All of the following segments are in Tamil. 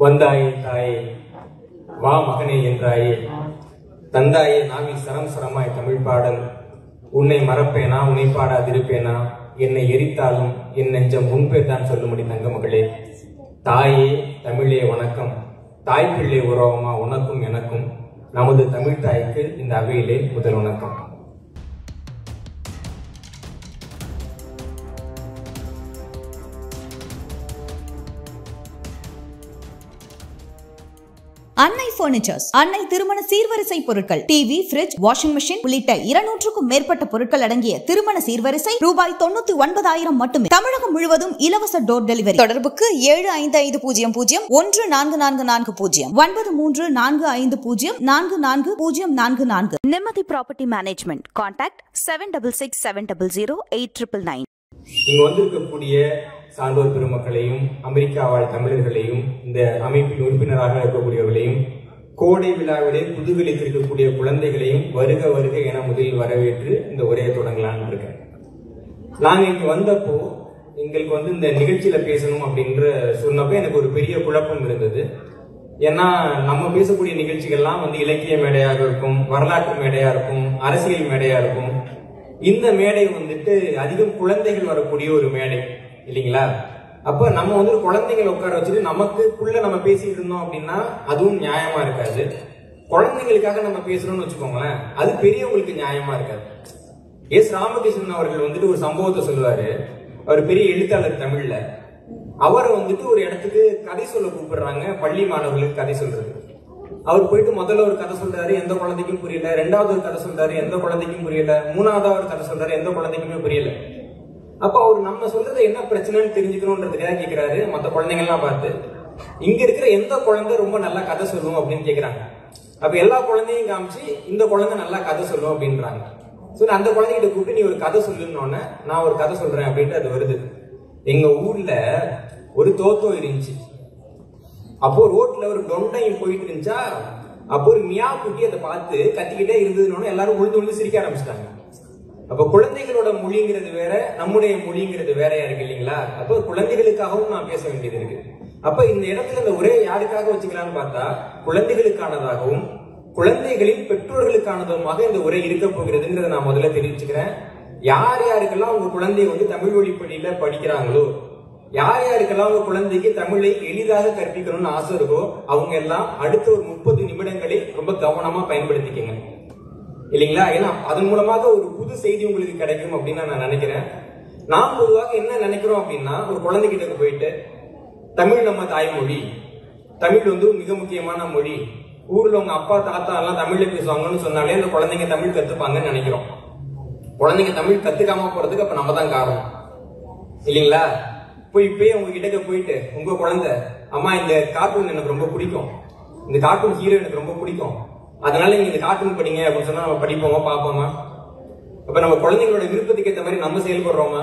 வந்தாயே தாயே வா மகனே என்றாயே, தந்தாயே நாவில் சரம் சரமாய் தமிழ் பாடல். உன்னை மறப்பேனா உன்னை பாடாதிருப்பேனா, என்னை எரித்தாலும் என் நெஞ்சம் முன்பேர் தான் சொல்லும்படி தங்க மகளே. தாயே தமிழே வணக்கம், தாய்ப்பிள்ளை உறவமா உனக்கும் எனக்கும். நமது தமிழ் தாய்க்கு இந்த அவையிலே முதல் வணக்கம். அன்னை பர்னிச்சர்ஸ், அன்னை திருமண சீர்வரிசை பொருட்கள், டிவி, பிரிட்ஜ், வாஷிங் மெஷின் உள்ளிட்ட 200க்கும் மேற்பட்ட பொருட்கள் அடங்கிய திருமண சீர்வரிசை ரூபாய் 99,000 மட்டுமே. தமிழகம் முழுவதும் இலவச டோர் டெலிவரி. தொடர்புக்கு 7550144440 9345044044. நிம்மதி ப்ராப்பர்ட்டி மேனேஜ்மெண்ட். கான்டாக்ட் 7667008999. இங்கு வந்திருக்கக்கூடிய சான்றோர் பெருமக்களையும், அமெரிக்கா வாழ் தமிழர்களையும், இந்த அமைப்பில் உறுப்பினராக இருக்கக்கூடியவர்களையும், கோடை விழாவிலே புதுவிழித்திருக்கக்கூடிய குழந்தைகளையும் வருக வருக என முதலில் வரவேற்று இந்த உரையை தொடங்கலான்னு இருக்கேன். நாங்க இங்க வந்தப்போ எங்களுக்கு இந்த நிகழ்ச்சியில பேசணும் அப்படின்ற சொன்னப்போ எனக்கு ஒரு பெரிய குழப்பம் இருந்தது. ஏன்னா நம்ம பேசக்கூடிய நிகழ்ச்சிகள்லாம் இலக்கிய மேடையாக இருக்கும், வரலாற்று மேடையா இருக்கும், அரசியல் மேடையா இருக்கும். இந்த மேடை அதிகம் குழந்தைகள் வரக்கூடிய ஒரு மேடை இல்லைங்களா? அப்ப நம்ம குழந்தைகளை உட்கார வச்சுட்டு நமக்குள்ள நம்ம பேசிட்டு இருந்தோம் அப்படின்னா அதுவும் நியாயமா இருக்காது. குழந்தைங்களுக்காக நம்ம பேசுறோம்னு வச்சுக்கோங்களேன், அது பெரியவங்களுக்கு நியாயமா இருக்காது. எஸ் ராமகிருஷ்ணன் அவர்கள் ஒரு சம்பவத்தை சொல்லுவாரு. அவர் பெரிய எழுத்தாளர் தமிழ்ல. அவரை ஒரு இடத்துக்கு கதை சொல்ல கூப்பிடுறாங்க, பள்ளி மாணவர்களுக்கு கதை சொல்றது. அவர் போயிட்டு முதல்ல ஒரு கதை சொல்றாரு, எந்த குழந்தைக்கும் புரியல. ரெண்டாவது ஒரு கதை சொல்றாரு, எந்த குழந்தைக்கும் புரியல. மூணாவது ஒரு கதை சொல்றாரு, எந்த குழந்தைக்குமே புரியல. அப்ப அவர் நம்ம சொல்றது என்ன பிரச்சனைன்னு தெரிஞ்சுக்கணும்ன்றதுக்காக கேட்கிறாரு மற்ற குழந்தைங்கள்லாம் பார்த்து, இங்க இருக்கிற எந்த குழந்தை ரொம்ப நல்லா கதை சொல்லும் அப்படின்னு கேட்கிறாங்க. அப்ப எல்லா குழந்தையும் காமிச்சு இந்த குழந்தை நல்லா கதை சொல்லும் அப்படின்றாங்க. அந்த குழந்தைகிட்ட கூப்பிட்டு நீ ஒரு கதை சொல்லுன்னு, நான் ஒரு கதை சொல்றேன் அப்படின்ட்டு அது வருது. எங்க ஊர்ல ஒரு தோத்தோ இருந்துச்சு. அப்போ ரோட்ல ஒரு டொண்டையும் போயிட்டு இருந்துச்சா, அப்போ ஒரு மியா குட்டி அதை பார்த்து கத்திக்கிட்டே இருந்ததுன்னு எல்லாரும் உழுந்து சிரிக்க ஆரம்பிச்சிட்டாங்க. அப்ப குழந்தைகளோட மொழிங்கிறது வேற, நம்முடைய மொழிங்கிறது வேறையா இருக்கு இல்லைங்களா? அப்போ குழந்தைகளுக்காகவும் நான் பேச வேண்டியது இருக்கு. அப்ப இந்த இடத்துல இந்த உரையை யாருக்காக வச்சுக்கலான்னு பார்த்தா, குழந்தைகளுக்கானதாகவும் குழந்தைகளின் பெற்றோர்களுக்கானதுமாக இந்த உரை இருக்க போகிறதுங்கிறத நான் முதல்ல தெரிவிச்சுக்கிறேன். யார் யாருக்கெல்லாம் உங்க குழந்தைய தமிழ் வழிப்படியில படிக்கிறாங்களோ, யார் யாருக்கெல்லாம் உங்க குழந்தைக்கு தமிழை எளிதாக கற்பிக்கணும்னு ஆசை இருக்கோ, அவங்க எல்லாம் அடுத்த ஒரு 30 நிமிடங்களை ரொம்ப கவனமா பயன்படுத்திக்கங்க இல்லைங்களா? ஏன்னா அதன் மூலமாக ஒரு புது செய்தி உங்களுக்கு கிடைக்கும் அப்படின்னு நான் நினைக்கிறேன். நாம் பொதுவாக என்ன நினைக்கிறோம் அப்படின்னா, ஒரு குழந்தைகிட்ட போயிட்டு தமிழ் நம்ம தாய்மொழி, தமிழ் மிக முக்கியமான மொழி, ஊர்ல உங்க அப்பா தாத்தா எல்லாம் தமிழ்ல பேசுவாங்கன்னு சொன்னாலே அந்த குழந்தைங்க தமிழ் கத்துப்பாங்கன்னு நினைக்கிறோம். குழந்தைங்க தமிழ் கத்துக்காம போறதுக்கு அப்ப நம்ம தான் காரணம் இல்லைங்களா? இப்பயே உங்ககிட்ட போயிட்டு உங்க குழந்தை, அம்மா இந்த கார்ட்டூன் எனக்கு ரொம்ப பிடிக்கும், இந்த கார்ட்டூன் ஹீரோ எனக்கு ரொம்ப பிடிக்கும், அதனால நீங்க இந்த கார்ட்டூன் படிங்க அப்படின்னு சொன்னா நம்ம படிப்போமா, பார்ப்போமா? அப்ப நம்ம குழந்தைங்களோட விருப்பத்துக்கு ஏற்ற மாதிரி நம்ம செயல்படுறோமா?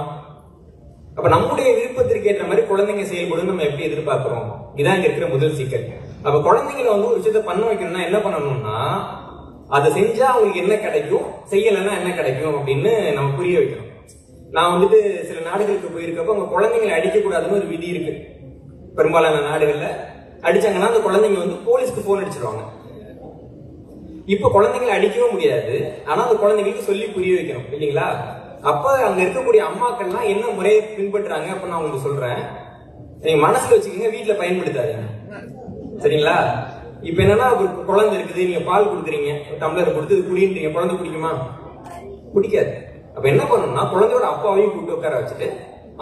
அப்ப நம்முடைய விருப்பத்திற்கு ஏற்ற மாதிரி குழந்தைங்க செயல்படும் நம்ம எப்படி எதிர்பார்க்கிறோம்? இதான் இங்க இருக்கிற முதல் சிக்கல். அப்ப குழந்தைங்களை ஒரு விஷயத்த பண்ண வைக்கணும்னா என்ன பண்ணணும்னா, அதை செஞ்சா அவங்களுக்கு என்ன கிடைக்கும், செய்யலைன்னா என்ன கிடைக்கும் அப்படின்னு நம்ம புரிய வைக்கணும். நான் சில நாடுகளுக்கு போயிருக்கப்போ அவங்க குழந்தைங்களை அடிக்க கூடாதுன்னு ஒரு விதி இருக்கு. பெரும்பாலான நாடுகள்ல அடிச்சாங்கன்னா அந்த குழந்தைங்க போலீஸ்க்கு போன் அடிச்சிருவாங்க. இப்ப குழந்தைங்களை அடிக்கவும் முடியாது, ஆனா அந்த குழந்தைங்களுக்கு சொல்லி புரிய வைக்கணும் இல்லைங்களா? அப்ப அங்க இருக்கக்கூடிய அம்மாக்கள்லாம் என்ன முறையை பின்பற்றுறாங்க அப்ப நான் உங்களுக்கு சொல்றேன். நீங்க மனசுல வச்சுக்கோங்க, வீட்டுல பயன்படுத்தாதீங்க சரிங்களா? இப்ப என்னன்னா, ஒரு குழந்தை இருக்குது, நீங்க பால் கொடுக்குறீங்க, டம்ளர் கொடுத்து இது குடின்றீங்க, குழந்தை குடிக்குமா? குடிக்காது. அப்ப என்ன பண்ணணும்னா, குழந்தையோட அப்பாவையும் கூப்பிட்டு உட்கார வச்சுட்டு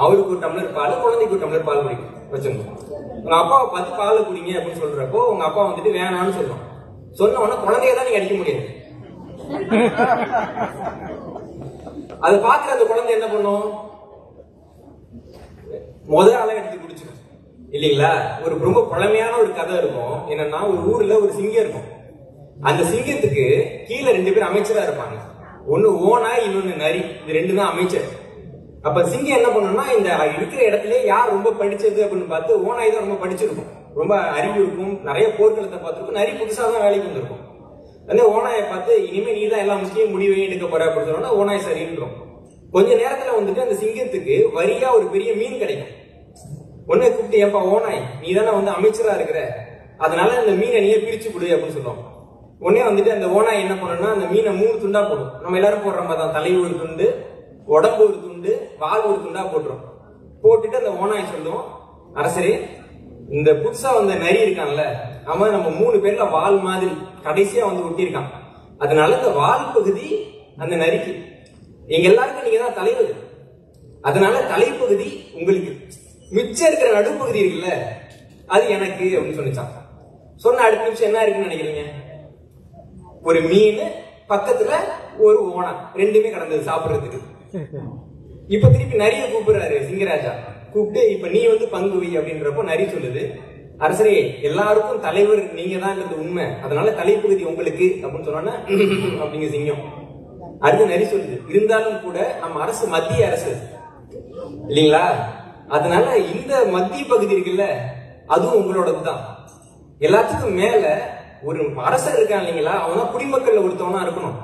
அவருக்கு ஒரு டம்ளர் பால், குழந்தைக்கு ஒரு டம்ளர் பால் குடிக்கும் வச்சிருந்தோம். உங்க அப்பாவை பார்த்து பால் குடிங்க அப்படின்னு சொல்றப்போ உங்க அப்பா வேணான்னு சொல்லுவோம். சொன்ன உடனே குழந்தைய தான் நீங்க அடிக்க முடியாது. அதை பாக்குற அந்த குழந்தை என்ன பண்ணும்? முதல் ஆள எடுத்து குடிச்சிடும் இல்லைங்களா? ஒரு ரொம்ப பழமையான ஒரு கதை இருக்கும். என்னன்னா, ஒரு ஊர்ல ஒரு சிங்கம் இருக்கும். அந்த சிங்கத்துக்கு கீழே 2 பேர் அமைச்சரா இருப்பாங்க. ஒண்ணு ஓனாய், இன்னொன்னு நரி. இது 2 தான் அமைச்சர். அப்ப சிங்கம் என்ன பண்ணணும்னா, இந்த இருக்கிற இடத்துல யார் ரொம்ப படிச்சது அப்படின்னு பார்த்து ஓனாய் தான் ரொம்ப படிச்சிருக்கும், ரொம்ப அறிவு இருக்கும், நிறைய போர்க்களத்தை பார்த்திருக்கும். நரி புதுசா தான் வேலைக்கு வந்திருக்கும். ஓனாயை பார்த்து இனிமே நீ தான் எல்லா முக்கியம் முடிவையும் எடுக்க போற அப்படின்னு சொன்னா ஓனாய் சரின்றோம். கொஞ்ச நேரத்துல அந்த சிங்கத்துக்கு வரியா ஒரு பெரிய மீன் கிடைக்கும். உன்னை கூப்பிட்டு ஏப்பா ஓனாய் நீ தானே வந்து அமைச்சரா இருக்கிற, அதனால அந்த மீனை நீயே பிரிச்சு கொடு அப்படின்னு சொல்லுவோம். உடனே வந்துட்டு அந்த ஓனாய் என்ன பண்ணணும்னா அந்த மீனை 3 துண்டா போடும். நம்ம எல்லாரும் போடுற மாதிரி தான், தலை ஒரு துண்டு, உடம்பு ஒரு துண்டு, வால் ஒரு துண்டா போட்டுரும். போட்டுட்டு அந்த ஓனாய் சொல்லுவோம், அரசரே இந்த புதுசா வந்த நரி இருக்கான்ல அவன் நம்ம 3 பேர்ல வால் மாதிரி கடைசியா வந்து ஒட்டியிருக்கான், அதனால இந்த வால் பகுதி அந்த நரிக்கு, எங்க எல்லாருக்கும் நீங்க தான் தலைவர், அதனால தலைப்பகுதி உங்களுக்கு, மிச்சம் இருக்கிற நடுப்பகுதி இருக்குல்ல அது எனக்கு அப்படின்னு சொல்லிச்சான். சொன்ன அடுத்த நிமிஷம் என்ன இருக்குன்னு நினைக்கிறீங்க? ஒரு மீன் பக்கத்துல ஒரு ஓனா, ரெண்டுமே கடந்தது சாப்பிடுறதுக்கு. இப்ப திருப்பி நரிய கூப்பிடுறாரு சிங்கராஜா, கூப்பிட்டு இப்ப நீ வந்து பங்கு வை அப்படின்றப்போ நரி சொல்லுது, அரசரே எல்லாருக்கும் தலைவர் நீங்க தான் உண்மை, அதனால தலைப்பகுதி உங்களுக்கு அப்படின்னு சொன்னா அப்படிங்க சிங்கம். அடுத்து நரி சொல்லுது, இருந்தாலும் கூட நம்ம அரசு மத்திய அரசு இல்லீங்களா, அதனால இந்த மத்திய பகுதி இருக்குல்ல அதுவும் உங்களோடதுதான். எல்லாத்துக்கும் மேல ஒரு அரசர் இருக்கான் இல்லீங்களா, அவன் குடிமக்கள் ஒருத்தவனா இருக்கணும்,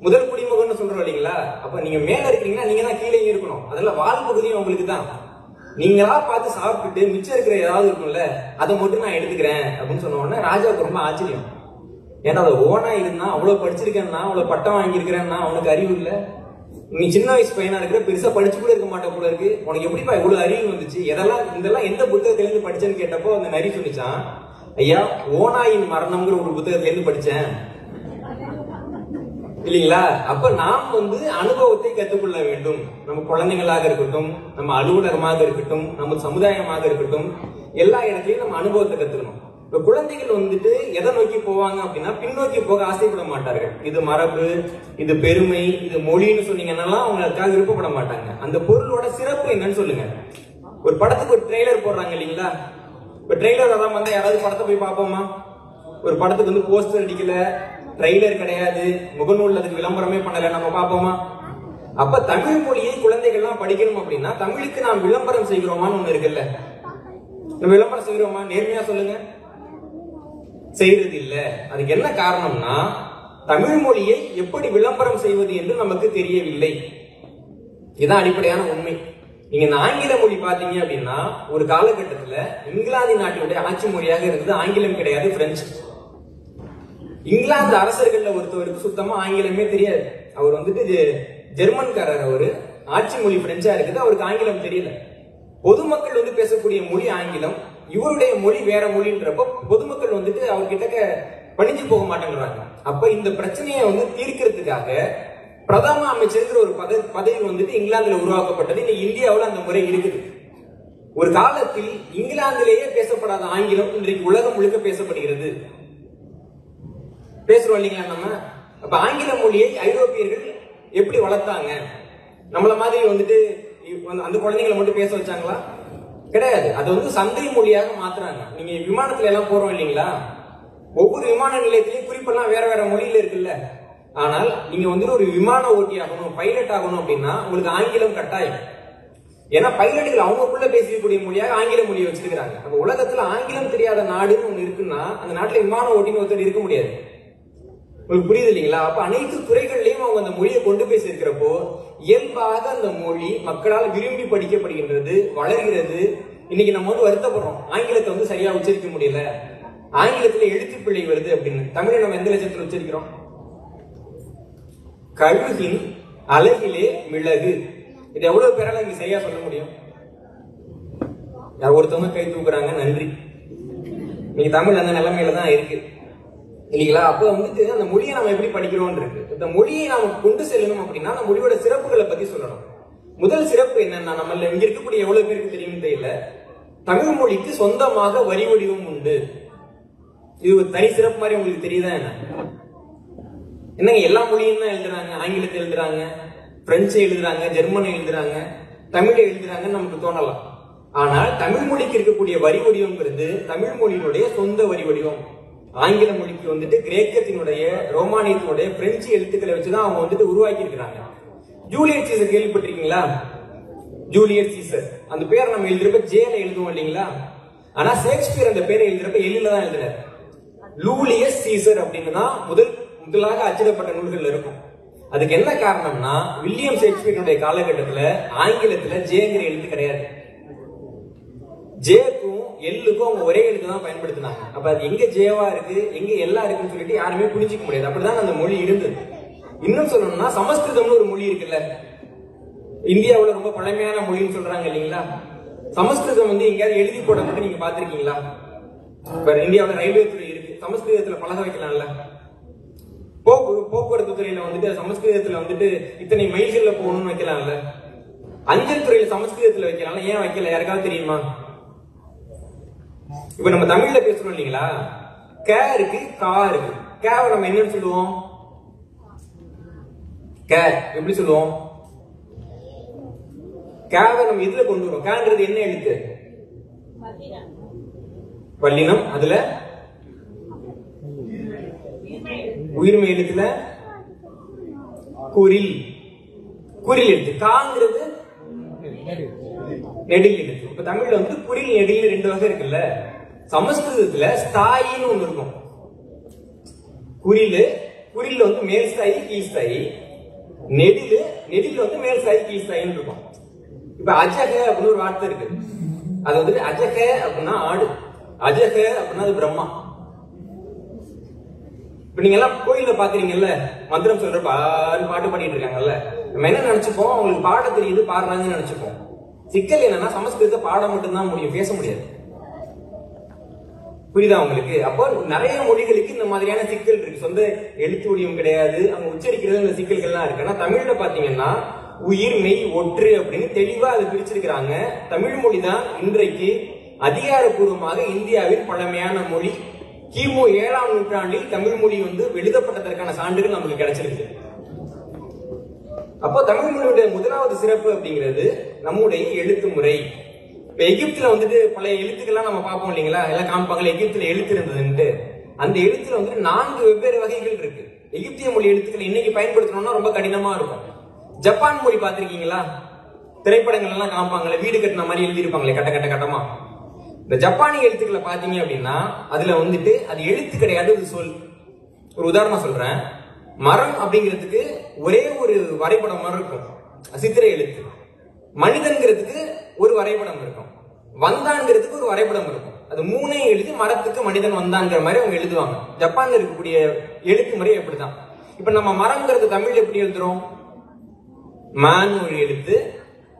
முதல் குடிமகன் சொல்றோம் இல்லீங்களா, அப்ப நீங்க மேல இருக்கீங்கன்னா நீங்க தான் கீழே இருக்கணும், அதனால வால் பகுதியும் உங்களுக்கு தான், நீங்களா பார்த்து சாப்பிட்டுட்டு மிச்சம் இருக்கிற ஏதாவது இருக்கும்ல அதை மட்டும் நான் எடுத்துக்கிறேன் அப்படின்னு சொன்ன உடனே ராஜாவுக்கு ரொம்ப ஆச்சரியம். ஏன்னா அதை ஓனா இருந்தா அவ்வளவு படிச்சிருக்கேன்னா அவ்வளவு பட்டம் வாங்கியிருக்கிறேன்னா அவனுக்கு அறிவு இல்ல, நீ சின்ன வயசு பையனா இருக்கிற, பெருசா படிச்சு கூட இருக்க மாட்ட போல இருக்கு, உனக்கு எப்படிப்பா இவ்வளவு அறிவு வந்துச்சு, இதெல்லாம் எந்த புத்தகத்திலிருந்து படிச்சேன்னு கேட்டப்போ அந்த நரி சொல்லிச்சான், ஐயா ஓனாயின் மரணம்ங்கிற ஒரு புத்தகத்திலிருந்து படிச்சேன் இல்லீங்களா. அப்ப நாம் வந்து அனுபவத்தை கற்றுக்கொள்ள வேண்டும், நம்ம குழந்தைங்களாக இருக்கட்டும், நம்ம அலுவலகமாக இருக்கட்டும், நம்ம சமுதாயமாக இருக்கட்டும், எல்லா இடத்துலயும் நம்ம அனுபவத்தை கத்துக்கணும். இப்ப குழந்தைகள் வந்துட்டு எதை நோக்கி போவாங்க அப்படின்னா பின்னோக்கி போக ஆசைப்பட மாட்டார்கள். இது மரபு, இது பெருமை, இது மொழின்னு சொன்னீங்கன்னா அவங்களுக்காக விருப்பப்பட மாட்டாங்க. அந்த பொருளோட சிறப்பு என்னன்னு சொல்லுங்க. ஒரு படத்துக்கு ஒரு ட்ரெய்லர் போடுறாங்க இல்லீங்களா, இப்ப ட்ரெய்லர் அதான் வந்து யாராவது படத்தை போய் பார்ப்போமா? ஒரு படத்துக்கு வந்து போஸ்டர் அடிக்கல, ட்ரெய்லர் கிடையாது, முகநூல் அதுக்கு விளம்பரமே பண்ணல, நம்ம பார்ப்போமா? அப்ப தமிழ் மொழியை குழந்தைகள்லாம் படிக்கணும் அப்படின்னா தமிழுக்கு நாம் விளம்பரம் செய்கிறோமான்னு ஒண்ணு இருக்குல்ல, நம்ம விளம்பரம் செய்கிறோமா? நேர்மையா சொல்லுங்க, செய்யறது இல்ல. அதுக்கு என்ன காரணம்னா தமிழ் மொழியை எப்படி விளம்பரம் செய்வது என்று நமக்கு தெரியவில்லை. இதுதான் அடிப்படையான உண்மை. நீங்க இந்த ஆங்கில மொழி பாத்தீங்க அப்படின்னா ஒரு காலகட்டத்துல இங்கிலாந்து நாட்டினுடைய ஆட்சி மொழியாக இருந்தது ஆங்கிலம் கிடையாது, பிரெஞ்சு. இங்கிலாந்து அரசர்கள்ல ஒருத்தவருக்கு சுத்தமா ஆங்கிலமே தெரியாது. அவர் வந்துட்டு ஜெர்மன்காரர், அவரு ஆட்சி மொழி பிரெஞ்சா இருக்குது, அவருக்கு ஆங்கிலம் தெரியல. பொதுமக்கள் வந்து பேசக்கூடிய மொழி ஆங்கிலம், இவருடைய மொழி வேற மொழின்றப்ப பொதுமக்கள் வந்துட்டு அவர்கிட்ட பணிஞ்சு போக மாட்டேங்கிறாங்க. அப்ப இந்த பிரச்சனையை வந்து தீர்க்கிறதுக்காக பிரதம அமைச்சர் ஒரு பதவி வந்துட்டு இங்கிலாந்துல உருவாக்கப்பட்டது. இன்னைக்கு இந்தியாவில் அந்த முறை இருக்குது. ஒரு காலத்தில் இங்கிலாந்திலேயே பேசப்படாத ஆங்கிலம் இன்றைக்கு உலகம் முழுக்க பேசப்படுகிறது. பேசுறோம் இல்லைங்களா நம்ம? அப்ப ஆங்கில மொழியை ஐரோப்பியர்கள் எப்படி வளர்த்தாங்க? நம்மள மாதிரி வந்துட்டு அந்த குழந்தைகளை மட்டும் பேச வச்சாங்களா? கிடையாது. அது வந்து சந்தை மொழியாக மாத்துறாங்க. நீங்க விமானத்துல எல்லாம் போறோம் இல்லீங்களா, ஒவ்வொரு விமான நிலையத்திலையும் குறிப்பெல்லாம் வேற வேற மொழியில இருக்குல்ல. ஆனால் நீங்க வந்துட்டு ஒரு விமான ஓட்டி ஆகணும், பைலட் ஆகணும் அப்படின்னா உங்களுக்கு ஆங்கிலம் கட்டாயம். ஏன்னா பைலட்டுகள் அவங்களுக்குள்ள பேசக்கூடிய மொழியாக ஆங்கில மொழியை வச்சிருக்காங்க. அப்ப உலகத்துல ஆங்கிலம் தெரியாத நாடுன்னு ஒண்ணு இருக்குன்னா அந்த நாட்டுல விமான ஓட்டின்னு ஒருத்தர் இருக்க முடியாது. உங்களுக்கு புரியுது இல்லைங்களா? அப்ப அனைத்து துறைகள்லயும் அவங்க அந்த மொழியை கொண்டு போய் சேர்க்கிறப்போ இயல்பாக அந்த மொழி மக்களால் விரும்பி படிக்கப்படுகின்றது, வளர்கிறது. இன்னைக்கு நம்ம வந்து வருத்தப்படுறோம், ஆங்கிலத்தை வந்து சரியா உச்சரிக்க முடியல, ஆங்கிலத்துல எழுத்து பிழை வருது அப்படின்னு. தமிழை நம்ம எந்த லட்சத்துல உச்சரிக்கிறோம்? கழுகின் அழகிலே மிளகு. இது எவ்வளவு பேரால இங்க சரியா சொல்ல முடியும்? ஒருத்தவங்க கை தூக்குறாங்க, நன்றி. நீங்க தமிழ் அந்த நிலைமையில தான் இருக்கு இல்லீங்களா? அப்ப வந்துட்டு அந்த மொழியை நம்ம எப்படி படிக்கிறோம் இருக்கு. இந்த மொழியை நாம கொண்டு செல்லணும் அப்படின்னா அந்த மொழியோட சிறப்புகளை பத்தி சொல்லணும். முதல் சிறப்பு என்னன்னா, நம்மள இங்க இருக்கக்கூடிய எவ்வளவு பேருக்கு தெரியும் தெரியல, தமிழ் மொழிக்கு சொந்தமாக வரி வடிவம் உண்டு. இது ஒரு தனி சிறப்பு மாதிரி உங்களுக்கு தெரியுதா என்ன? என்னங்க எல்லா மொழியும் தான் எழுதுறாங்க, ஆங்கிலத்தை எழுதுறாங்க, பிரெஞ்சு எழுதுறாங்க, ஜெர்மனை எழுதுறாங்க, தமிழை எழுதுறாங்கன்னு நமக்கு தோணலாம். ஆனால் தமிழ் மொழிக்கு இருக்கக்கூடிய வரி வடிவம்ங்கிறது தமிழ் மொழியினுடைய சொந்த வரி வடிவம். ஆங்கில மொழிக்கு வந்துட்டு கிரேக்கத்தினுடைய, ரோமானியத்தினுடைய, பிரெஞ்சு எழுத்துக்களை வச்சுதான் அவங்க வந்துட்டு உருவாக்கி இருக்கிறாங்க. ஜூலியஸ் சீசர் கேள்விப்பட்டிருக்கீங்களா? ஜூலியஸ் சீசர் அந்த பேரை நம்ம எழுதுறப்ப ஜேல எழுதுவோம் இல்லீங்களா? ஆனா ஷேக்ஸ்பியர் அந்த பேரை எழுதுறப்ப எல்லுல தான் எழுதுறாரு. லூலியஸ் சீசர் அப்படின்னு தான் முதலாக அச்சிடப்பட்ட நூல்கள் இருக்கும். அதுக்கு என்ன காரணம்னா வில்லியம் ஷேக்ஸ்பியருடைய காலகட்டத்துல ஆங்கிலத்துல ஜேங்கிற எழுத்து கிடையாது. ஜேக்கும் எல்லுக்கும் அவங்க ஒரே எழுத்து தான் பயன்படுத்தினாங்க. அப்ப அது எங்க ஜேவா இருக்கு எங்க எல்லா இருக்குன்னு சொல்லிட்டு யாருமே புரிஞ்சிக்க முடியாது. அப்படிதான் அந்த மொழி இருந்தது. இன்னும் சொல்லணும்னா சமஸ்கிருதம்னு ஒரு மொழி இருக்குல்ல, இந்தியாவுல ரொம்ப பழமையான மொழின்னு சொல்றாங்க இல்லைங்களா. சமஸ்கிருதம் எங்கேயாவது எழுதி போட மட்டும் நீங்க பாத்திருக்கீங்களா? இப்ப இந்தியாவுல ரயில்வே துறை இருக்கு, சமஸ்கிருதத்துல பழக வைக்கலாம்ல. போக்குவரத்து துறையில சமஸ்கிருதத்துல இத்தனை மைல்கள்ல போகணும்னு வைக்கலாம்ல. அஞ்சல் துறையில சமஸ்கிருதத்துல வைக்கலாம்ல. ஏன் வைக்கல? யாருக்காவது தெரியுமா? இப்ப நம்ம தமிழ்ல பேசுறோம் இல்லீங்களா, க இருக்கு கா இருக்கு. கேவை நம்ம என்னன்னு சொல்லுவோம்? க எப்படி சொல்லுவோம்? கேவை நம்ம இதுல கொண்டு வரோம். கேன்றது என்ன எழுத்து? வல்லினம். அதுல உயிர்மை எழுத்துல குறில் எழுத்து. காங்கிறது நெடில் எழுத்து. இப்ப தமிழ்ல குறில் நெடில் ரெண்டு வகை இருக்குல்ல. சமஸ்கிருதத்துல ஸ்தாயின்னு ஒண்ணு இருக்கும். குறில் மேல் ஸ்தாயி கீழ் ஸ்தாயி. நெடில் மேல் ஸ்தாயி கீழ் ஸ்தாயின்னு இருக்கும். இப்ப அஜக அப்படின்னு ஒரு வார்த்தை இருக்கு. அது அஜக அப்படின்னா ஆடு, அஜக அப்படின்னா அது பிரம்மா. இப்ப நீங்க எல்லாம் கோயில பாக்குறீங்கல்ல, மந்திரம் சொல்ற பாட்டு பாடிட்டு இருக்காங்கல்ல, நம்ம என்ன நினைச்சுப்போம்? அவங்களுக்கு பாட தெரியுது பாடுறாங்கன்னு நினைச்சுப்போம். சிக்கல் என்னன்னா சமஸ்கிருத பாட மட்டும்தான் முடியும், பேச முடியாது. புரியுதா உங்களுக்கு? அப்போ நிறைய மொழிகளுக்கு இந்த மாதிரியான சிக்கல் இருக்கு. சொந்த எழுத்து வடிவம் கிடையாது, அவங்க உச்சரிக்கிறது இந்த சிக்கல்கள்லாம் இருக்கு. ஆனா தமிழ்ல பாத்தீங்கன்னா உயிர் மெய் ஒற்று அப்படின்னு தெளிவா அதை பிரிச்சிருக்கிறாங்க. தமிழ் மொழி தான் இன்றைக்கு அதிகாரப்பூர்வமாக இந்தியாவில் பழமையான மொழி. கிமு 7ஆம் நூற்றாண்டில் தமிழ் மொழி எழுதப்பட்டதற்கான சான்றுகள் நமக்கு கிடைச்சிருக்கு. அப்போ தமிழ் மொழியுடைய முதலாவது சிறப்பு அப்படிங்கிறது நம்முடைய எழுத்து முறை. இப்ப எகிப்துல பழைய எழுத்துக்கள்லாம் நம்ம பார்ப்போம் இல்லைங்களா, எல்லாம் காமிப்பாங்களே எகிப்துல எழுத்து இருந்ததுன்ட்டு. அந்த எழுத்துல 4 வெவ்வேறு வகைகள் இருக்கு. எகிப்திய மொழி எழுத்துக்கள் இன்னைக்கு பயன்படுத்தணும்னா ரொம்ப கடினமா இருக்கும். ஜப்பான் மொழி பார்த்திருக்கீங்களா? திரைப்படங்கள் எல்லாம் காமிப்பாங்களே, வீடு கட்டின மாதிரி எழுதி இருப்பாங்களே கட்ட கட்ட கட்டமா. இந்த ஜப்பானிய எழுத்துக்களை பாத்தீங்க அப்படின்னா அதுல அது எழுத்து கிடையாது, அது சொல். ஒரு உதாரணம் சொல்றேன். மரம் அப்படிங்கிறதுக்கு ஒரே ஒரு வரைபடம் மாதிரி இருக்கும், சித்திரை எழுத்து. மனிதன்கிறதுக்கு ஒரு வரைபடம் இருக்கும், வந்தான்ங்கிறதுக்கு ஒரு வரைபடம் இருக்கும். அது 3 எழுதி மரத்துக்கு மனிதன் வந்தான்ங்கிற மாதிரி அவங்க எழுதுவாங்க. ஜப்பான்ல இருக்கக்கூடிய எழுத்து முறை அப்படிதான். இப்ப நம்ம மரம்ங்கிறது தமிழ் எப்படி எழுதுறோம்? மான் ஒரு எழுத்து,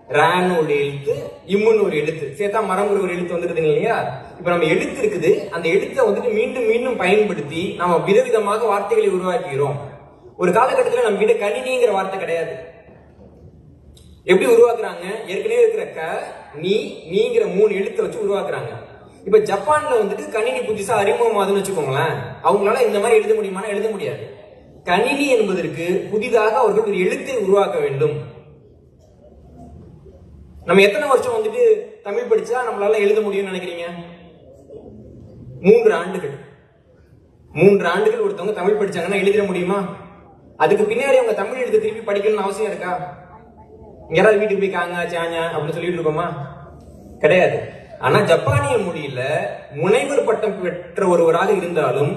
ரான் ஒரு எழுத்து, இம்முன்னு ஒரு எழுத்து சேர்த்தா மரம்ங்கிற ஒரு எழுத்து வந்துருது இல்லையா. இப்ப நம்ம எழுத்து இருக்குது, அந்த எழுத்தை மீண்டும் மீண்டும் பயன்படுத்தி நம்ம விதவிதமாக வார்த்தைகளை உருவாக்குகிறோம். ஒரு காலகட்டத்தில் நம்ம கிட்ட கணினிங்கிற வார்த்தை கிடையாது. எப்படி உருவாக்குறாங்க? ஏற்கனவே இருக்கிற க நீ நீங்கிற 3 எழுத்தை வச்சு உருவாக்குறாங்க. இப்ப ஜப்பான்ல கணினி புதுசா அறிமுகமாதுன்னு வச்சுக்கோங்களேன். அவங்களால இந்த மாதிரி எழுத முடியுமானா எழுத முடியாது. கணினி என்பதற்கு புதிதாக அவர்கள் ஒரு எழுத்தை உருவாக்க வேண்டும். நம்ம எத்தனை வருஷம் தமிழ் படிச்சா நம்மளால எழுத முடியும்னு நினைக்கிறீங்க? 3 ஆண்டுகள். 3 ஆண்டுகள் ஒருத்தவங்க தமிழ் படிச்சாங்கன்னா எழுதிட முடியுமா? அதுக்கு பின்னாடி அவங்க தமிழ் எழுத திருப்பி படிக்கணும்னு அவசியம் இருக்கா? யாராவது வீட்டுக்கு போய் காங்க சாஞ்சா அப்படின்னு சொல்லிட்டு இருக்கோமா? கிடையாது. ஆனா ஜப்பானிய மொழியில முனைவர் பட்டம் பெற்ற ஒருவராக இருந்தாலும்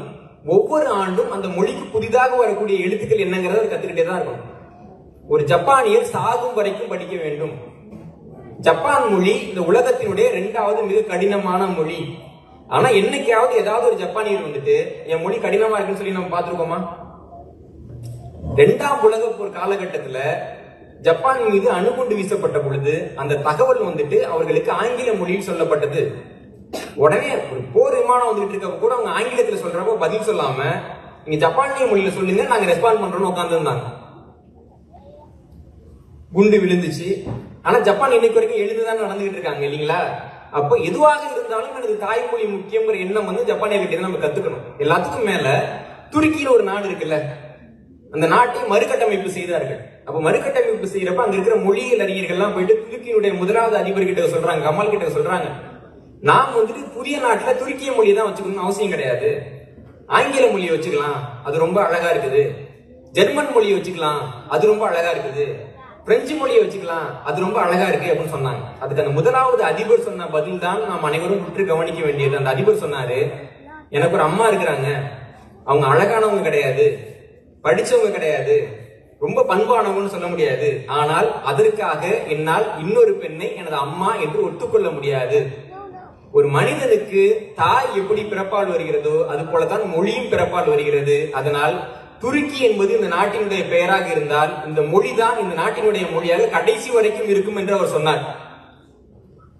ஒவ்வொரு ஆண்டும் அந்த மொழிக்கு புதிதாக வரக்கூடிய எழுத்துக்கள் என்னங்கிறத கத்துக்கிட்டே தான் இருக்கும். ஒரு ஜப்பானியர் சாகும் வரைக்கும் படிக்க வேண்டும். ஜப்பான் மொழி இந்த உலகத்தினுடைய 2வது மிக கடினமான மொழி. ஆனா என்னைக்காவது ஏதாவது ஒரு ஜப்பானியர் என் மொழி கடினமா இருக்குன்னு சொல்லி நம்ம பார்த்திருக்கோமா? 2ஆம் உலக போர் காலகட்டத்துல ஜப்பான் மீது அணுகுண்டு வீசப்பட்ட பொழுது அந்த தகவல் அவர்களுக்கு ஆங்கில மொழியில் சொல்லப்பட்டது. உடனே ஒரு போர் விமானம் இருக்க கூட அவங்க ஆங்கிலத்துல சொல்றப்போ பதில் சொல்லாம நீங்க ஜப்பானிய மொழியில சொல்லுங்க, நாங்க ரெஸ்பாண்ட் பண்றோம்னு உட்கார்ந்து இருந்தாங்க. குண்டு விழுந்துச்சு. ஆனா ஜப்பான் இன்னைக்கு வரைக்கும் எழுதுதான் நடந்துகிட்டு இருக்காங்க இல்லீங்களா. அப்போ எதுவாக இருந்தாலும் எனக்கு தாய்மொழி முக்கியங்கிற எண்ணம் ஜப்பானியர்கிட்ட நம்ம கத்துக்கணும். எல்லாத்துக்கும் மேல துருக்கியில ஒரு நாடு இருக்குல்ல, அந்த நாட்டை மறுகட்டமைப்பு செய்தார்கள். அப்ப மறுகட்டமைப்பு செய்யறப்ப அங்க இருக்கிற மொழியியல் அறிஞர்கள்லாம் போயிட்டு துருக்கியினுடைய முதலாவது அதிபர் கிட்ட சொல்றாங்க, கமால் கிட்ட சொல்றாங்க, நாம் புதிய நாட்டுல துருக்கிய மொழியை தான் வச்சுக்கணும்னு அவசியம் கிடையாது, ஆங்கில மொழியை வச்சுக்கலாம், அது ரொம்ப அழகா இருக்குது, ஜெர்மன் மொழியை வச்சுக்கலாம், அது ரொம்ப அழகா இருக்குது, பிரெஞ்சு மொழியை வச்சுக்கலாம், அது ரொம்ப அழகா இருக்கு அப்படின்னு சொன்னாங்க. அதுக்கு அந்த முதலாவது அதிபர் சொன்ன பதில் தான் நாம் அனைவரும் உற்று கவனிக்க வேண்டியது. அந்த அதிபர் சொன்னாரு, எனக்கு ஒரு அம்மா இருக்கிறாங்க, அவங்க அழகானவங்க கிடையாது, படிச்சவங்க கிடையாது, ரொம்ப பண்பானவங்கன்னு சொல்ல முடியாது, ஆனால் அதற்காக என்னால் இன்னொரு பெண்ணை எனது அம்மா என்று ஒத்துக்கொள்ள முடியாது. ஒரு மனிதனுக்கு தாய் எப்படி பிறப்பால் வருகிறதோ அது போலதான் மொழியும் பிறப்பால் வருகிறது. அதனால் துருக்கி என்பது இந்த நாட்டினுடைய பெயராக இருந்தால் இந்த மொழிதான் இந்த நாட்டினுடைய மொழியாக கடைசி வரைக்கும் இருக்கும் என்று அவர் சொன்னார்.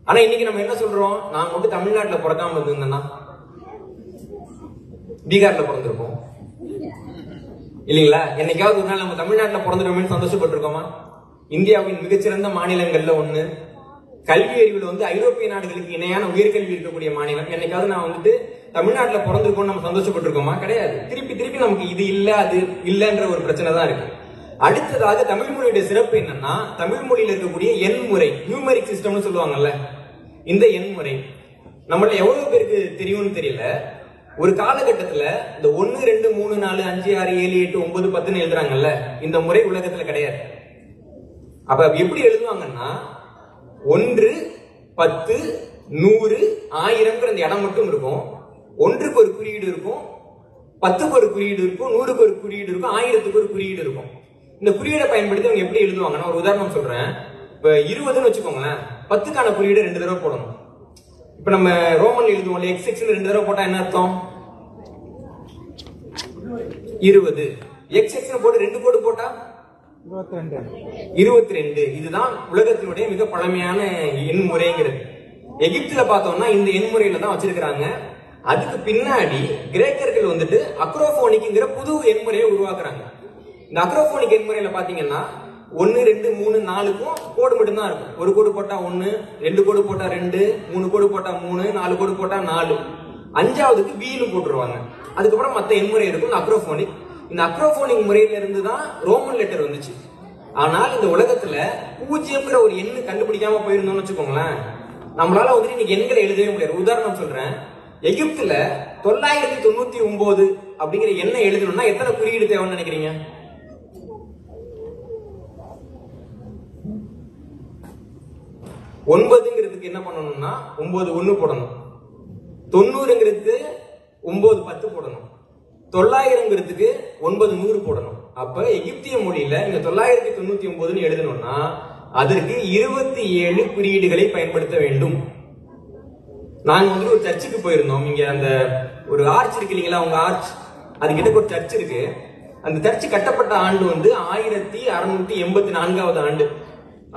ஆனா இன்னைக்கு நம்ம என்ன சொல்றோம், நான் மட்டும் தமிழ்நாட்டுல பிறக்காம இருந்தேன்னா பீகார்ல பிறந்திருப்போம் இல்லைங்களா? என்னைக்காவது ஒரு நாள் நம்ம தமிழ்நாட்டுல பிறந்திருக்கோம்னு சந்தோஷப்பட்டிருக்கோமா? இந்தியாவின் மிகச்சிறந்த மாநிலங்கள்ல ஒண்ணு, கல்வி அறிவுல வந்து ஐரோப்பிய நாடுகளுக்கு இணையான உயர்கல்வி இருக்கக்கூடிய மாநிலம். என்னைக்காவது நான் வந்துட்டு தமிழ்நாட்டுல பிறந்திருக்கோம் நம்ம சந்தோஷப்பட்டிருக்கோமா? கிடையாது. திருப்பி திருப்பி நமக்கு இது இல்ல அது இல்லன்ற ஒரு பிரச்சனை தான் இருக்கு. அடுத்ததாக தமிழ் மொழியுடைய சிறப்பு என்னன்னா, தமிழ் மொழியில இருக்கக்கூடிய எண் முறை, நியூமெரிக் சிஸ்டம்னு சொல்லுவாங்கல்ல, இந்த எண் முறை நம்மள எவ்வளவு பேருக்கு தெரியும்னு தெரியல. ஒரு காலகட்டத்துல இந்த 1 2 3 4 5 6 7 8 9 10 எழுதுறாங்கல்ல, இந்த முறை உலகத்துல கிடையாது. அப்ப எப்படி எழுதுவாங்கன்னா 1 10 100 1000 இந்த இடம் மட்டும் இருக்கும். 1க்கு ஒரு குறியீடு இருக்கும், 10க்கு ஒரு குறியீடு இருக்கும், 100க்கு ஒரு குறியீடு இருக்கும், 1000க்கு ஒரு குறியீடு இருக்கும். இந்த குறியீடை பயன்படுத்தி அவங்க எப்படி எழுதுவாங்கன்னா, ஒரு உதாரணம் சொல்றேன். இப்ப 20ன்னு வச்சுக்கோங்களேன், 10க்கான குறியீடு 2 தடவை போடணும். இப்ப நம்ம ரோமன் எழுதுவோம், XX 2 தடவை போட்டா என்ன அர்த்தம்? 20. XX போட்டு 2 கோடு போட்டா 22. இதுதான் உலகத்தினுடைய மிக பழமையான எண் முறைங்கிறது. எகிப்துல பார்த்தோம்னா இந்த எண் முறையில தான் வச்சிருக்காங்க. அதுக்கு பின்னாடி கிரேக்கர்கள் வந்துட்டு அக்ரோபோனிக்ங்கிற புது எண்முறையை உருவாக்குறாங்க. இந்த அக்ரோபோனிக் எண்முறையில பாத்தீங்கன்னா 1 2 3 4க்கும் கோடு மட்டும் தான் இருக்கும். ஒரு கோடு போட்டா 1, 2 கோடு போட்டா 2, 3 கோடு போட்டா 3, 4 கோடு போட்டா 4, 5வதுக்கு வீலும் போட்டுருவாங்க. அதுக்கப்புறம் மத்த எண்முறை இருக்கும் அக்ரோபோனிக். இந்த அக்ரோபோனிக் முறையில இருந்து தான் ரோமன் லெட்டர் வந்துச்சு. ஆனால் இந்த உலகத்துல 0ங்கிற ஒரு எண்ணு கண்டுபிடிக்காம போயிருந்தோம்னு வச்சுக்கோங்களேன், நம்மளால வந்துட்டு இன்னைக்கு எண்களை எழுதவே முடியாது. உதாரணம் சொல்றேன், எகிப்துல 999 அப்படிங்கிற எண்ணை எழுதணும்னா எத்தனை குறியீடு தேவைன்னு நினைக்கிறீங்க? 9ங்கிறதுக்கு என்ன பண்ணணும்னா 9 1 போடணும், 90ங்கிறதுக்கு 9 10 போடணும், 900ங்கிறதுக்கு 9 100 போடணும். அப்ப எகிப்திய மொழியில இந்த 999 எழுதணும்னா அதற்கு 27 குறியீடுகளை பயன்படுத்த வேண்டும். நாங்க வந்து ஒரு சர்ச்சுக்கு போயிருந்தோம். இங்க அந்த ஒரு ஆர்ச் இருக்கு இல்லைங்களா, உங்க ஆர்ச், அது கிட்ட ஒரு சர்ச் இருக்கு. அந்த சர்ச் கட்டப்பட்ட ஆண்டு வந்து 1684வது ஆண்டு.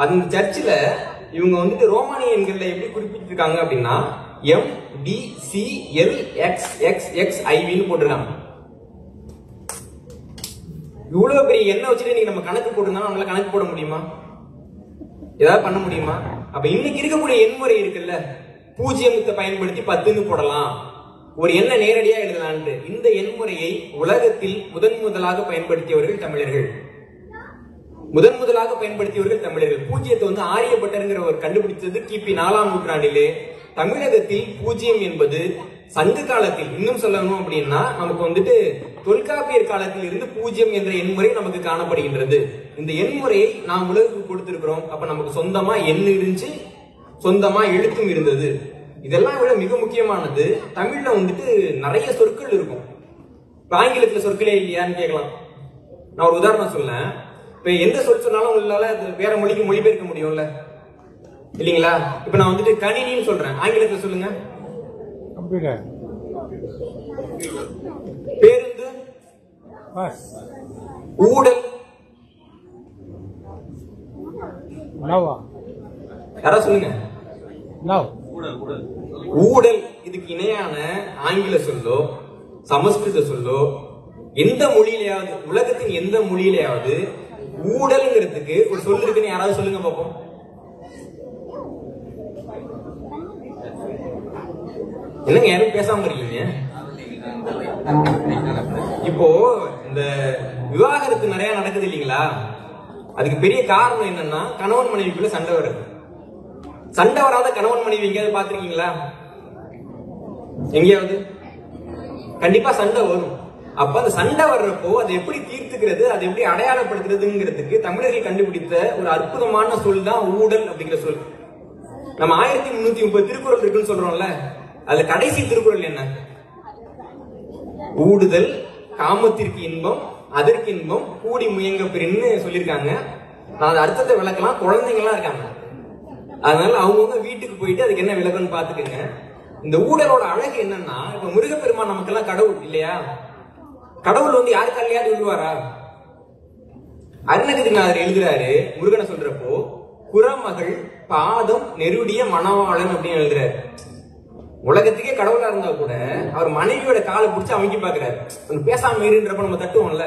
அந்த சர்ச்சில் இவங்க வந்துட்டு ரோமானிய எண்கள்ல எப்படி குறிப்பிட்டிருக்காங்க அப்படின்னா MDCLXXXIVன்னு போட்டிருக்காங்க. இவ்வளவு பெரிய எண்ணெய் வச்சுட்டு நீங்க நம்ம கணக்கு போட்டுருந்தா நம்மளால கணக்கு போட முடியுமா? ஏதாவது பண்ண முடியுமா? அப்ப இன்னைக்கு இருக்கக்கூடிய எண்முறை இருக்குல்ல, 0 பயன்படுத்தி 10ன்னு போடலாம், ஒரு எண்ணை நேரடியா எழுதலான்ட்டு. இந்த எண்முறையை உலகத்தில் முதலாக பயன்படுத்தியவர்கள் தமிழர்கள். முதலாக பயன்படுத்தியவர்கள் தமிழர்கள். 0 வந்து ஆரியப்பட்டருங்கிறவர் கண்டுபிடித்தது கிபி 4ஆம் நூற்றாண்டிலே. தமிழகத்தில் 0 என்பது சங்க காலத்தில், இன்னும் சொல்லணும் அப்படின்னா நமக்கு வந்துட்டு தொல்காப்பியர் காலத்தில் இருந்து 0 என்ற எண்முறை நமக்கு காணப்படுகின்றது. இந்த எண்முறையை நாம் உலகுக்கு கொடுத்திருக்கிறோம். அப்ப நமக்கு சொந்தமா எண் இருந்துச்சு, சொந்தமா எழுத்தும் இருந்தது. இதெல்லாம் விட மிக முக்கியமானது, தமிழ்ல வந்துட்டு நிறைய சொற்கள் இருக்கும். ஆங்கிலத்துல சொற்களே இல்லையான்னு கேட்கலாம். நான் ஒரு உதாரணம் சொல்லேன். இப்ப எந்த சொல் சொன்னாலும் உங்களால வேற மொழிக்கு மொழிபெயர்க்க முடியும்ல, இல்லீங்களா? இப்ப நான் வந்துட்டு கணினின்னு சொல்றேன், ஆங்கிலத்துல சொல்லுங்க. பேருந்து, ஊடல், யாரா சொல்லுங்க. ஊடல் இதுக்கு இணையான ஆங்கில சொல்லோ சமஸ்கிருத சொல்லோ எந்த மொழியிலையாவது, உலகத்தின் எந்த மொழியிலையாவது ஊடல்ங்கிறதுக்கு ஒரு சொல் இருக்குன்னு யாராவது சொல்லுங்க பாப்போம். என்னங்க யாரும் பேசாம இருக்கீங்க? இப்போ இந்த விவாகரத்து நிறைய நடக்குது இல்லீங்களா, அதுக்கு பெரிய காரணம் என்னன்னா கணவன் மனைவிக்குள்ள சண்டை வருது. சண்டை வராத கணவன் மனைவி எங்கேயாவது பாத்திருக்கீங்களா? எங்கேயாவது? கண்டிப்பா சண்டை வரும். அப்ப அந்த சண்டை வர்றப்போ அதை எப்படி தீர்த்துக்கிறது, அதை எப்படி அடையாளப்படுத்துறதுங்கிறதுக்கு தமிழர்கள் கண்டுபிடித்த ஒரு அற்புதமான சொல் தான் ஊடல் அப்படிங்கிற சொல். நம்ம 1330 திருக்குறள் இருக்குன்னு சொல்றோம்ல, அதுல கடைசி திருக்குறள் என்ன? ஊடுதல் காமத்திற்கு இன்பம் அதற்கு இன்பம் கூடி முயங்க பெருன்னு சொல்லியிருக்காங்க. நான் அந்த அர்த்தத்தை விளக்கலாம், குழந்தைங்க எல்லாம் இருக்காங்க, அதனால அவங்கவுங்க வீட்டுக்கு போயிட்டு அதுக்கு என்ன விளக்கம்னு பாத்துக்கோங்க. இந்த ஊடலோட அழகு என்னன்னா, இப்ப முருகப்பெருமான் நமக்கு எல்லாம் கடவுள் இல்லையா? கடவுள் வந்து யாரு கல்லையாவது விழுவாரா? அருணகிரிநாதர் எழுதுறாரு முருகனை சொல்றப்போ, குறமகள் பாதம் நெருடிய மணவாளன் அப்படின்னு எழுதுறாரு. உலகத்துக்கே கடவுளா இருந்தா கூட அவர் மனைவியோட காலை பிடிச்சி அமைக்கி பாக்குறாரு. பேசாம இருன்றப்ப நம்ம தட்டுவோம்ல,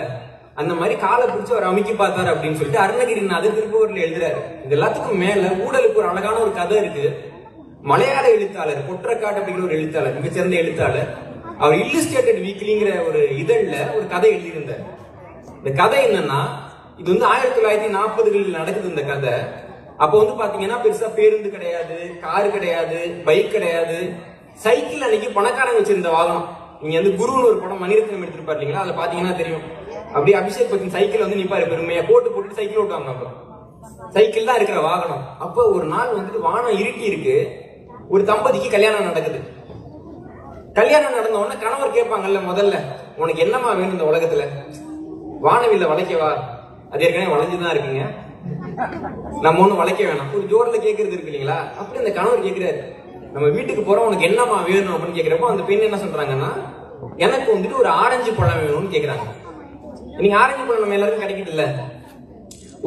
அந்த மாதிரி காலை பிடிச்சி அவர் அமைக்கி பார்த்தாரு அப்படின்னு சொல்லிட்டு அருணகிரிநாதர் திருப்பூர்ல எழுதுறாரு. இது எல்லாத்துக்கும் மேல ஊடலுக்கு ஒரு அழகான ஒரு கதை இருக்கு. மலையாள எழுத்தாளர் பொற்றக்காடு அப்படிங்கிற ஒரு எழுத்தாளர், மிகச்சிறந்த எழுத்தாளர், அவர் இல்லுஸ்ட்ரேட்டட் வீக்லிங்கிற ஒரு இதழ்ல ஒரு கதை எழுதியிருந்தார். இந்த கதை என்னன்னா, இது வந்து 1940களில் நடக்குது இந்த கதை. அப்போ வந்து பாத்தீங்கன்னா பெருசா பேருந்து கிடையாது, காரு கிடையாது, பைக் கிடையாது, சைக்கிள் அன்னைக்கு பணக்காரங்க வச்சிருந்த வாகனம். நீங்க வந்து குருன்னு ஒரு படம் மணிரத்னம் எடுத்திருப்பாரு இல்லைங்களா, அதுல பாத்தீங்கன்னா தெரியும். அப்படியே அபிஷேக் பச்சன் சைக்கிள் வந்து நிப்பாரு பெருமையா, போட்டு போட்டு சைக்கிள் ஓட்டுவாங்க. அப்புறம் சைக்கிள் தான் இருக்கிற வாகனம். அப்போ ஒரு நாள் வந்துட்டு வானம் இருட்டி இருக்கு, ஒரு தம்பதிக்கு கல்யாணம் நடக்குது. கல்யாணம் நடந்த உடனே கணவர் கேட்பாங்கல்ல, முதல்ல உனக்கு என்னமா வேணும் இந்த உலகத்துல? வானவில்ல வளைக்கவா? அது ஏற்கனவே வளைஞ்சுதான் இருக்குங்க, நம்ம ஒண்ணு வளைக்க வேணாம். ஒரு ஜோர்ல கேட்கறது இருக்கு இல்லைங்களா, அப்படி அந்த கணவர் கேட்கிறாரு, நம்ம வீட்டுக்கு போறோம், உனக்கு என்னமா வேணும் அப்படின்னு கேட்கிறப்போ அந்த பெண் என்ன சொல்றாங்கன்னா, எனக்கு வந்துட்டு ஒரு ஆரஞ்சு பழம் வேணும்னு கேக்குறாங்க. நீங்க ஆரஞ்சு பழம் நம்ம எல்லாருக்கும் கிடைக்குது இல்ல?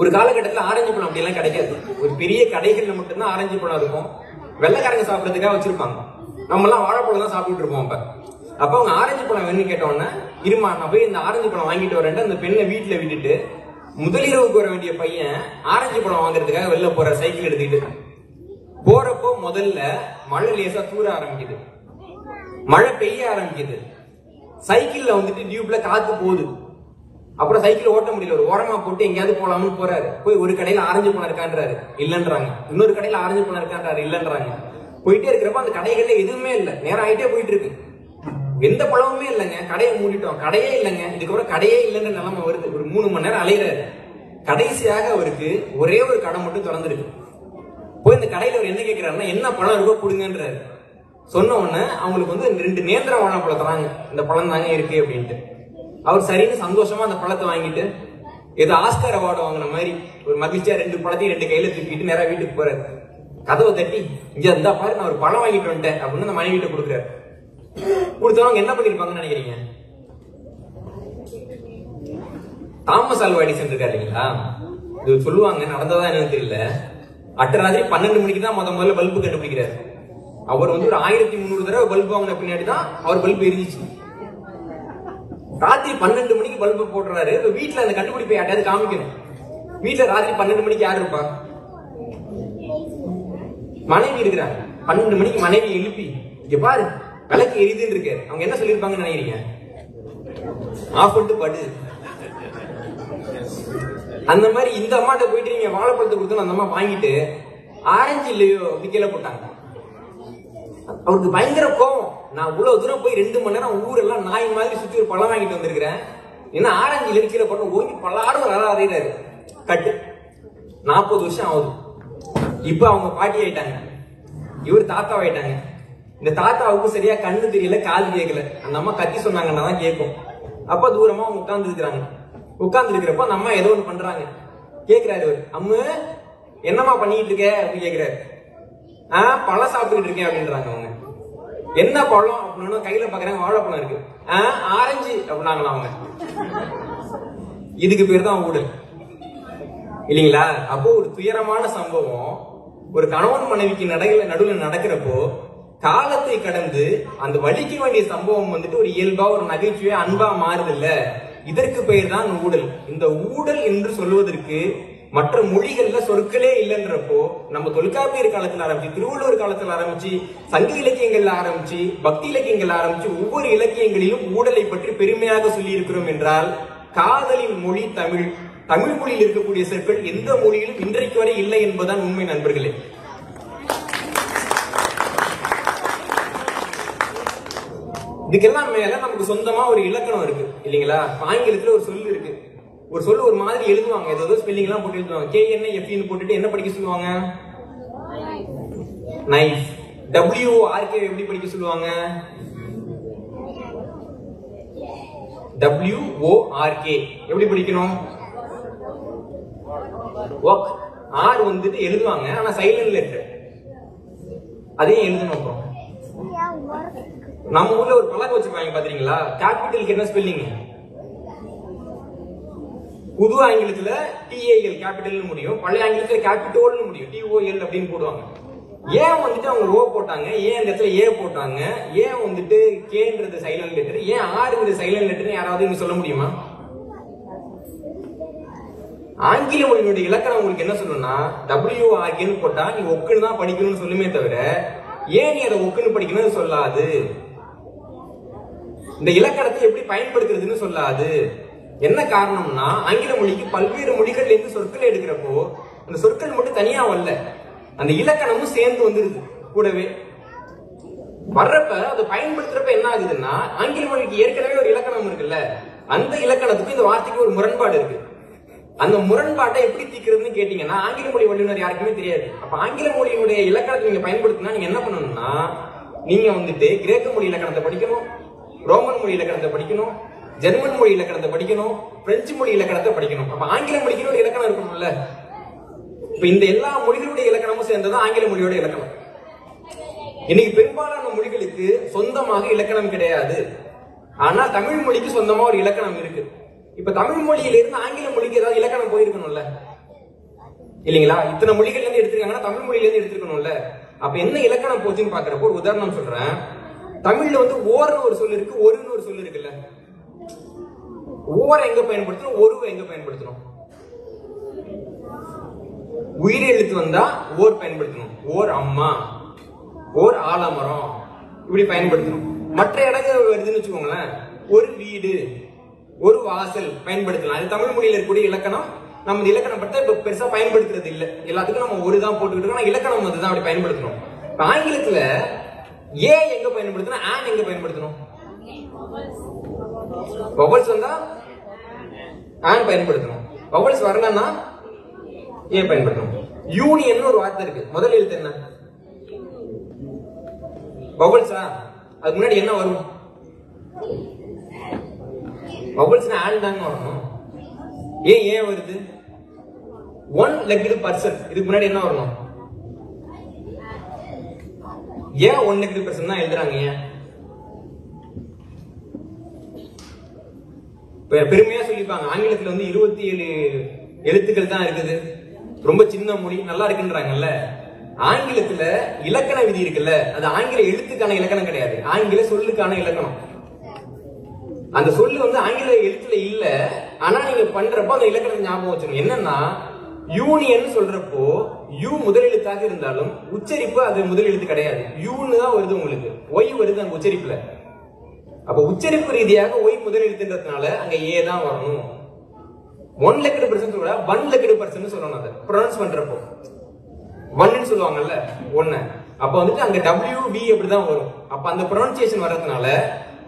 ஒரு காலகட்டத்தில் ஆரஞ்சு பழம் அப்படி எல்லாம் கிடைக்காது. ஒரு பெரிய கடைகள்ல மட்டும்தான் ஆரஞ்சு பழம் இருக்கும். வெள்ளைக்காரங்க சாப்பிடறதுக்காக வச்சிருப்பாங்க. நம்ம எல்லாம் வாழைப்பழம் தான் சாப்பிட்டு இருப்போம். அப்ப அவங்க ஆரஞ்சு பழம் வேணும்னு கேட்டோன்னா, இருமா நான் போய் இந்த ஆரஞ்சு பழம் வாங்கிட்டு வரேன். அந்த பெண்ணை வீட்டுல விட்டுட்டு முதலிரவுக்கு வர வேண்டிய பையன் ஆரஞ்சு பழம் வாங்குறதுக்காக வெளில போற சைக்கிள் எடுத்துக்கிட்டு போறப்போ முதல்ல மழை லேசா தூர ஆரம்பிக்குது, மழை பெய்ய ஆரம்பிக்குது. சைக்கிள்ல வந்துட்டு டியூப்ல காத்து போகுது. அப்புறம் சைக்கிள் ஓட்ட முடியல, ஒரு ஓரமா போட்டு எங்கேயாவது போலாம்னு போறாரு. போய் ஒரு கடையில ஆரஞ்சு பழம் இருக்கான்றாரு, இல்லன்றாங்க. இன்னொரு கடையில ஆரஞ்சு பழம் இருக்கான்றாரு, இல்லன்றாங்க. போயிட்டே இருக்கிறப்ப அந்த கடைகள்ல எதுவுமே இல்லை, நேரம் ஆயிட்டே போயிட்டு இருக்கு. எந்த பழமுமே இல்லைங்க, கடையை மூடிட்டோம், கடையே இல்லைங்க. இதுக்கப்புறம் கடையே இல்லைன்ற நிலைமை வருது. ஒரு 3 மணி நேரம் அலையிறாரு. கடைசியாக அவருக்கு ஒரே ஒரு கடை மட்டும் திறந்துருக்கு. போய் இந்த கடையில அவர் என்ன கேட்கிறாருன்னா, என்ன பழம் இருக்கோ கொடுங்கன்றாரு. சொன்ன உடனே அவங்களுக்கு வந்து 2 நேந்திர வாழைப்பழம் தராங்க, இந்த பழம் தாங்க இருக்கு அப்படின்ட்டு. அவர் சரின்னு சந்தோஷமா அந்த பழத்தை வாங்கிட்டு, ஏதோ ஆஸ்கர் அவார்டு வாங்கின மாதிரி ஒரு மகிழ்ச்சியா 2 பழத்தையும் 2 கையில தூக்கிட்டு நேரா வீட்டுக்கு போறாரு. கதவை தட்டி, இங்க இருந்தா பாரு நான் ஒரு பழம் வாங்கிட்டு வந்துட்டேன் அப்படின்னு அந்த மனைவி கிட்ட கொடுக்குறாரு. கொடுத்தவங்க என்ன பண்ணிருப்பாங்கன்னு நினைக்கிறீங்க? தாமஸ் ஆல்வா எடிசன் இருக்காரு இல்லைங்களா, இது சொல்லுவாங்க, நடந்ததா என்னன்னு தெரியல. அட்டராத்திரி 12 மணிக்கு தான் முதல்ல பல்பு கண்டுபிடிக்கிறாரு. அவர் வந்து ஒரு 1300 தடவை பல்பு வாங்கின பின்னாடி தான் அவர் பல்பு எரிஞ்சிச்சு. ராத்திரி 12 மணிக்கு பல்பு போடுறாரு. வீட்டுல அந்த கண்டுபிடிப்பை யார்ட்டாவது காமிக்கணும். வீட்டுல ராத்திரி 12 மணிக்கு யாரு இருப்பா? மனைவி இருக்கிறாங்க. 12 மணிக்கு மனைவி எழுப்பி, இங்க பாரு விளக்கு எரிதுன்னு இருக்காரு. அவங்க என்ன சொல்லிருப்பாங்கன்னு நினைக்கிறீங்க? ஆஃப் பண்ணிட்டு படு. அந்த மாதிரி இந்த அம்மாட்ட போயிட்டு நீங்க வாழைப்பழத்தை கொடுத்து அந்த அம்மா வாங்கிட்டு ஆரஞ்சு இல்லையோ அப்படி கீழே போட்டாங்க. அவருக்கு பயங்கர கோவம். நான் இவ்வளவு தூரம் போய் 2 மணி நேரம் ஊரெல்லாம் நாய் மாதிரி சுத்தி ஒரு பழம் வாங்கிட்டு வந்திருக்கிறேன், என்ன ஆரஞ்சு இல்லை கீழே போட்ட ஓங்கி பல்லாரும் வராறாரு. கட்டு 40 வருஷம் ஆகுது. இப்ப அவங்க பாட்டி ஆயிட்டாங்க, இவர் தாத்தா ஆயிட்டாங்க. இந்த தாத்தாவுக்கு சரியா கண்ணு தெரியல, காது கேட்கல. அந்த அம்மா கத்தி சொன்னாங்கன்னா தான் கேட்கும். அப்ப தூரமா அவங்க உட்கார்ந்து இருக்கிறாங்க. உட்கார்ந்து இருக்கிறப்ப அந்த அம்மா ஏதோ ஒண்ணு பண்றாங்க. கேட்கிறாரு இவர், அம்மு என்னம்மா பண்ணிட்டு இருக்க அப்படின்னு கேட்கிறாரு. பழம் சாப்பிட்டுக்கிட்டு இருக்கேன் அப்படின்றாங்க அவங்க. என்ன பழம் அப்படின்னு கையில பாக்குறாங்க, வாழைப்பழம் இருக்கு. ஆரஞ்சு அப்படின்னாங்களா அவங்க. இதுக்கு பேர் தான் ஊடல் இல்லைங்களா? அப்போ ஒரு துயரமான சம்பவம் ஒரு கணவன் மனைவிக்கு நடுவில் நடக்கிறப்போ காலத்தை கடந்து அந்த வலிக்க வேண்டிய சம்பவம் வந்துட்டு ஒரு இயல்பா ஒரு நகைச்சுவையா அன்பா மாறுது இல்ல, இதற்கு பெயர் தான் ஊடல். இந்த ஊடல் என்று சொல்வதற்கு மற்ற மொழிகள்ல சொற்களே இல்லைன்றப்போ நம்ம தொல்காப்பியர் காலத்துல ஆரம்பிச்சு, திருவள்ளுவர் காலத்துல ஆரம்பிச்சு, சங்க இலக்கியங்கள்ல ஆரம்பிச்சு, பக்தி இலக்கியங்கள்ல ஆரம்பிச்சு ஒவ்வொரு இலக்கியங்களிலும் ஊடலை பற்றி பெருமையாக சொல்லி இருக்கிறோம் என்றால், காதலின் மொழி தமிழ். தமிழ் மொழியில் இருக்கக்கூடிய சொற்கள் எந்த மொழியிலும் இன்றைக்கு வரை இல்லை என்பதுதான் உண்மை நண்பர்களே. இதுக்கெல்லாம் மேல நமக்கு சொந்தமா ஒரு இலக்கணம் இருக்கு இல்லைங்களா? ஆங்கிலத்துல ஒரு சொல்லு இருக்கு. ஒரு சொல்லு ஒரு மாதிரி எழுதுவாங்க, ஏதோ ஸ்பெல்லிங் எல்லாம் போட்டு எழுதுவாங்க. KNIF போட்டுட்டு என்ன படிக்க சொல்லுவாங்க? நைஃப். WORK எப்படி படிக்க சொல்லுவாங்க? WORK எப்படி படிக்கணும்? ஒர்க். R வந்துட்டு எழுதுவாங்க, ஆனா சைலண்ட் லெட்டர், அதையும் எழுதணும். அப்புறம் நம்ம ஊர்ல ஒரு பழக்கம் வச்சிருக்காங்க பாத்தீங்களா, கேபிட்டலுக்கு என்ன ஸ்பெல்லிங்? புது ஆங்கிலத்துல TAL கேபிட்டல் முடியும், பழைய ஆங்கிலத்துல கேபிட்டோல்னு முடியும், TOL அப்படின்னு போடுவாங்க. ஏன் வந்துட்டு அவங்க ஓ போட்டாங்க, ஏன் இந்த இடத்துல ஏ போட்டாங்க, ஏன் வந்துட்டு கேன்றது சைலண்ட் லெட்டர், ஏன் ஆறுங்கிறது சைலண்ட் லெட்டர் யாராவது சொல்ல முடியுமா? ஆங்கில மொழியினுடைய இலக்கணம் உங்களுக்கு என்ன சொல்லணும்னா, WRKன்னு போட்டா நீ ஒக்குன்னு தான் படிக்கணும்னு சொல்லுமே தவிர ஏன் நீ அதை ஒக்குன்னு படிக்கணும்னு சொல்லாது. இந்த இலக்கணத்தை எப்படி பயன்படுத்துறதுன்னு சொல்லாது. என்ன காரணம்னா, ஆங்கில மொழிக்கு பல்வேறு மொழிகள்ல இருந்து சொற்களை எடுக்கிறப்போ அந்த சொற்கள் மட்டும் தனியா வரல, அந்த இலக்கணமும் சேர்ந்து வந்துருது கூடவே. வர்றப்ப அதை பயன்படுத்துறப்ப என்ன ஆகுதுன்னா, ஆங்கில மொழிக்கு ஏற்கனவே ஒரு இலக்கணம் இருக்குல்ல, அந்த இலக்கணத்துக்கு இந்த வார்த்தைக்கு ஒரு முரண்பாடு இருக்கு. அந்த முரண்பாட்டை எப்படி தீர்க்கிறதுன்னு கேட்டீங்கன்னா ஆங்கில மொழி வல்லுநர் யாருக்குமே தெரியாது. அப்ப ஆங்கில மொழியினுடைய இலக்கணத்தை நீங்க பயன்படுத்தினா நீங்க என்ன பண்ணணும்னா, நீங்க வந்துட்டு கிரேக்க மொழி இலக்கணத்தை படிக்கணும், ரோமன் மொழி இலக்கணத்தை படிக்கணும், ஜெர்மன் மொழி இலக்கணத்தை படிக்கணும், பிரெஞ்சு மொழி இலக்கணத்தை படிக்கணும். அப்ப ஆங்கில மொழிக்கு ஒரு இலக்கணம் இருக்கணும்ல. இப்ப இந்த எல்லா மொழிகளுடைய இலக்கணமும் சேர்ந்ததான் ஆங்கில மொழியோட இலக்கணம். இன்னைக்கு பெரும்பாலான மொழிகளுக்கு சொந்தமாக இலக்கணம் கிடையாது, ஆனா தமிழ் மொழிக்கு சொந்தமா ஒரு இலக்கணம் இருக்கு. இப்ப தமிழ் மொழியில இருந்து ஆங்கில மொழிக்கு ஏதாவது இலக்கணம் போயிருக்கணும்ல, இல்லீங்களா? இத்தனை மொழிகள்ல இருந்து எடுத்திருக்காங்கன்னா தமிழ் மொழியில இருந்து எடுத்துக்கணும்ல. அப்ப என்ன இலக்கணம் போச்சுன்னு பாக்குறப்போ ஒரு உதாரணம் சொல்றேன். தமிழ்ல வந்து ஓர்னு ஒரு சொல் இருக்கு, ஒருன்னு ஒரு சொல் இருக்குல்ல. ஓரை எங்க பயன்படுத்தணும், ஒருவை எங்க பயன்படுத்தணும்? உயிர் எழுத்து வந்தா ஓர் பயன்படுத்தணும், ஓர் அம்மா, ஓர் ஆலமரம், இப்படி பயன்படுத்தணும். மற்ற இடங்கள் வருதுன்னு வச்சுக்கோங்களேன், ஒரு வீடு, ஒரு வாசல் பயன்படுத்தலாம். அது தமிழ் மொழியில இருக்கக்கூடிய இலக்கணம். நம்ம இலக்கணம் பற்றி இப்ப பெருசா பயன்படுத்துறது இல்ல, எல்லாத்துக்கும் நம்ம ஒரு தான் போட்டுக்கிட்டு இருக்கோம். இலக்கணம் அதுதான் அப்படி பயன்படுத்தணும். ஆங்கிலத்துல ஏ எங்க பயன்படுத்தணும், ஆன் எங்க பயன்படுத்தணும்? வவல்ஸ் வந்தா ஆன் பயன்படுத்தணும், வவல்ஸ் வரலன்னா ஏ பயன்படுத்தணும். யூனியன் ஒரு வார்த்தை இருக்கு, முதல் எழுத்து என்ன? வவல்ஸா? அதுக்கு முன்னாடி என்ன வரும்? வவல்ஸ்னா ஆன் தாங்க வரணும். ஏன் வருது? ஒன் லெக்டு பர்சன், இதுக்கு முன்னாடி என்ன வரணும்? ஏன் ஒன் லெக்டு பர்சன் தான் எழுதுறாங்க? ஏன் பெருமையா சொல்லிப்பாங்க ஆங்கிலத்துல வந்து 27 எழுத்துக்கள் தான் இருக்குது, ரொம்ப சின்ன மொழி, நல்லா இருக்குன்றாங்கல்ல. ஆங்கிலத்துல இலக்கண விதி இருக்குல்ல, அது ஆங்கில எழுத்துக்கான இலக்கணம் கிடையாது, ஆங்கில சொல்லுக்கான இலக்கணம். அந்த சொல்லு வந்து ஆங்கில எழுத்துல இல்ல, ஆனா நீங்க பண்றப்போ அந்த இலக்கணத்தை ஞாபகம் வச்சுக்கணும். என்னன்னா, யூனியன் சொல்றப்போ யூ முதல் எழுத்தாக இருந்தாலும் உச்சரிப்பு அது முதல் எழுத்து கிடையாது, யூன்னு தான் வருது, உங்களுக்கு ஒய் வருது அங்க உச்சரிப்புல. அப்ப உச்சரிப்பு ரீதியாக ஒய் முதல் எழுத்துன்றதுனால அங்க ஏ தான் வரணும். ஒன் லெக்டு பர்சன் சொல்ல ஒன் லெக்டு பர்சன் சொல்லணும், அதை ப்ரொனவுன்ஸ் பண்றப்போ ஒன்னு சொல்லுவாங்கல்ல, ஒன்னு. அப்ப வந்துட்டு அங்க WB அப்படிதான் வரும். அப்ப அந்த ப்ரொனன்சியேஷன் வர்றதுனால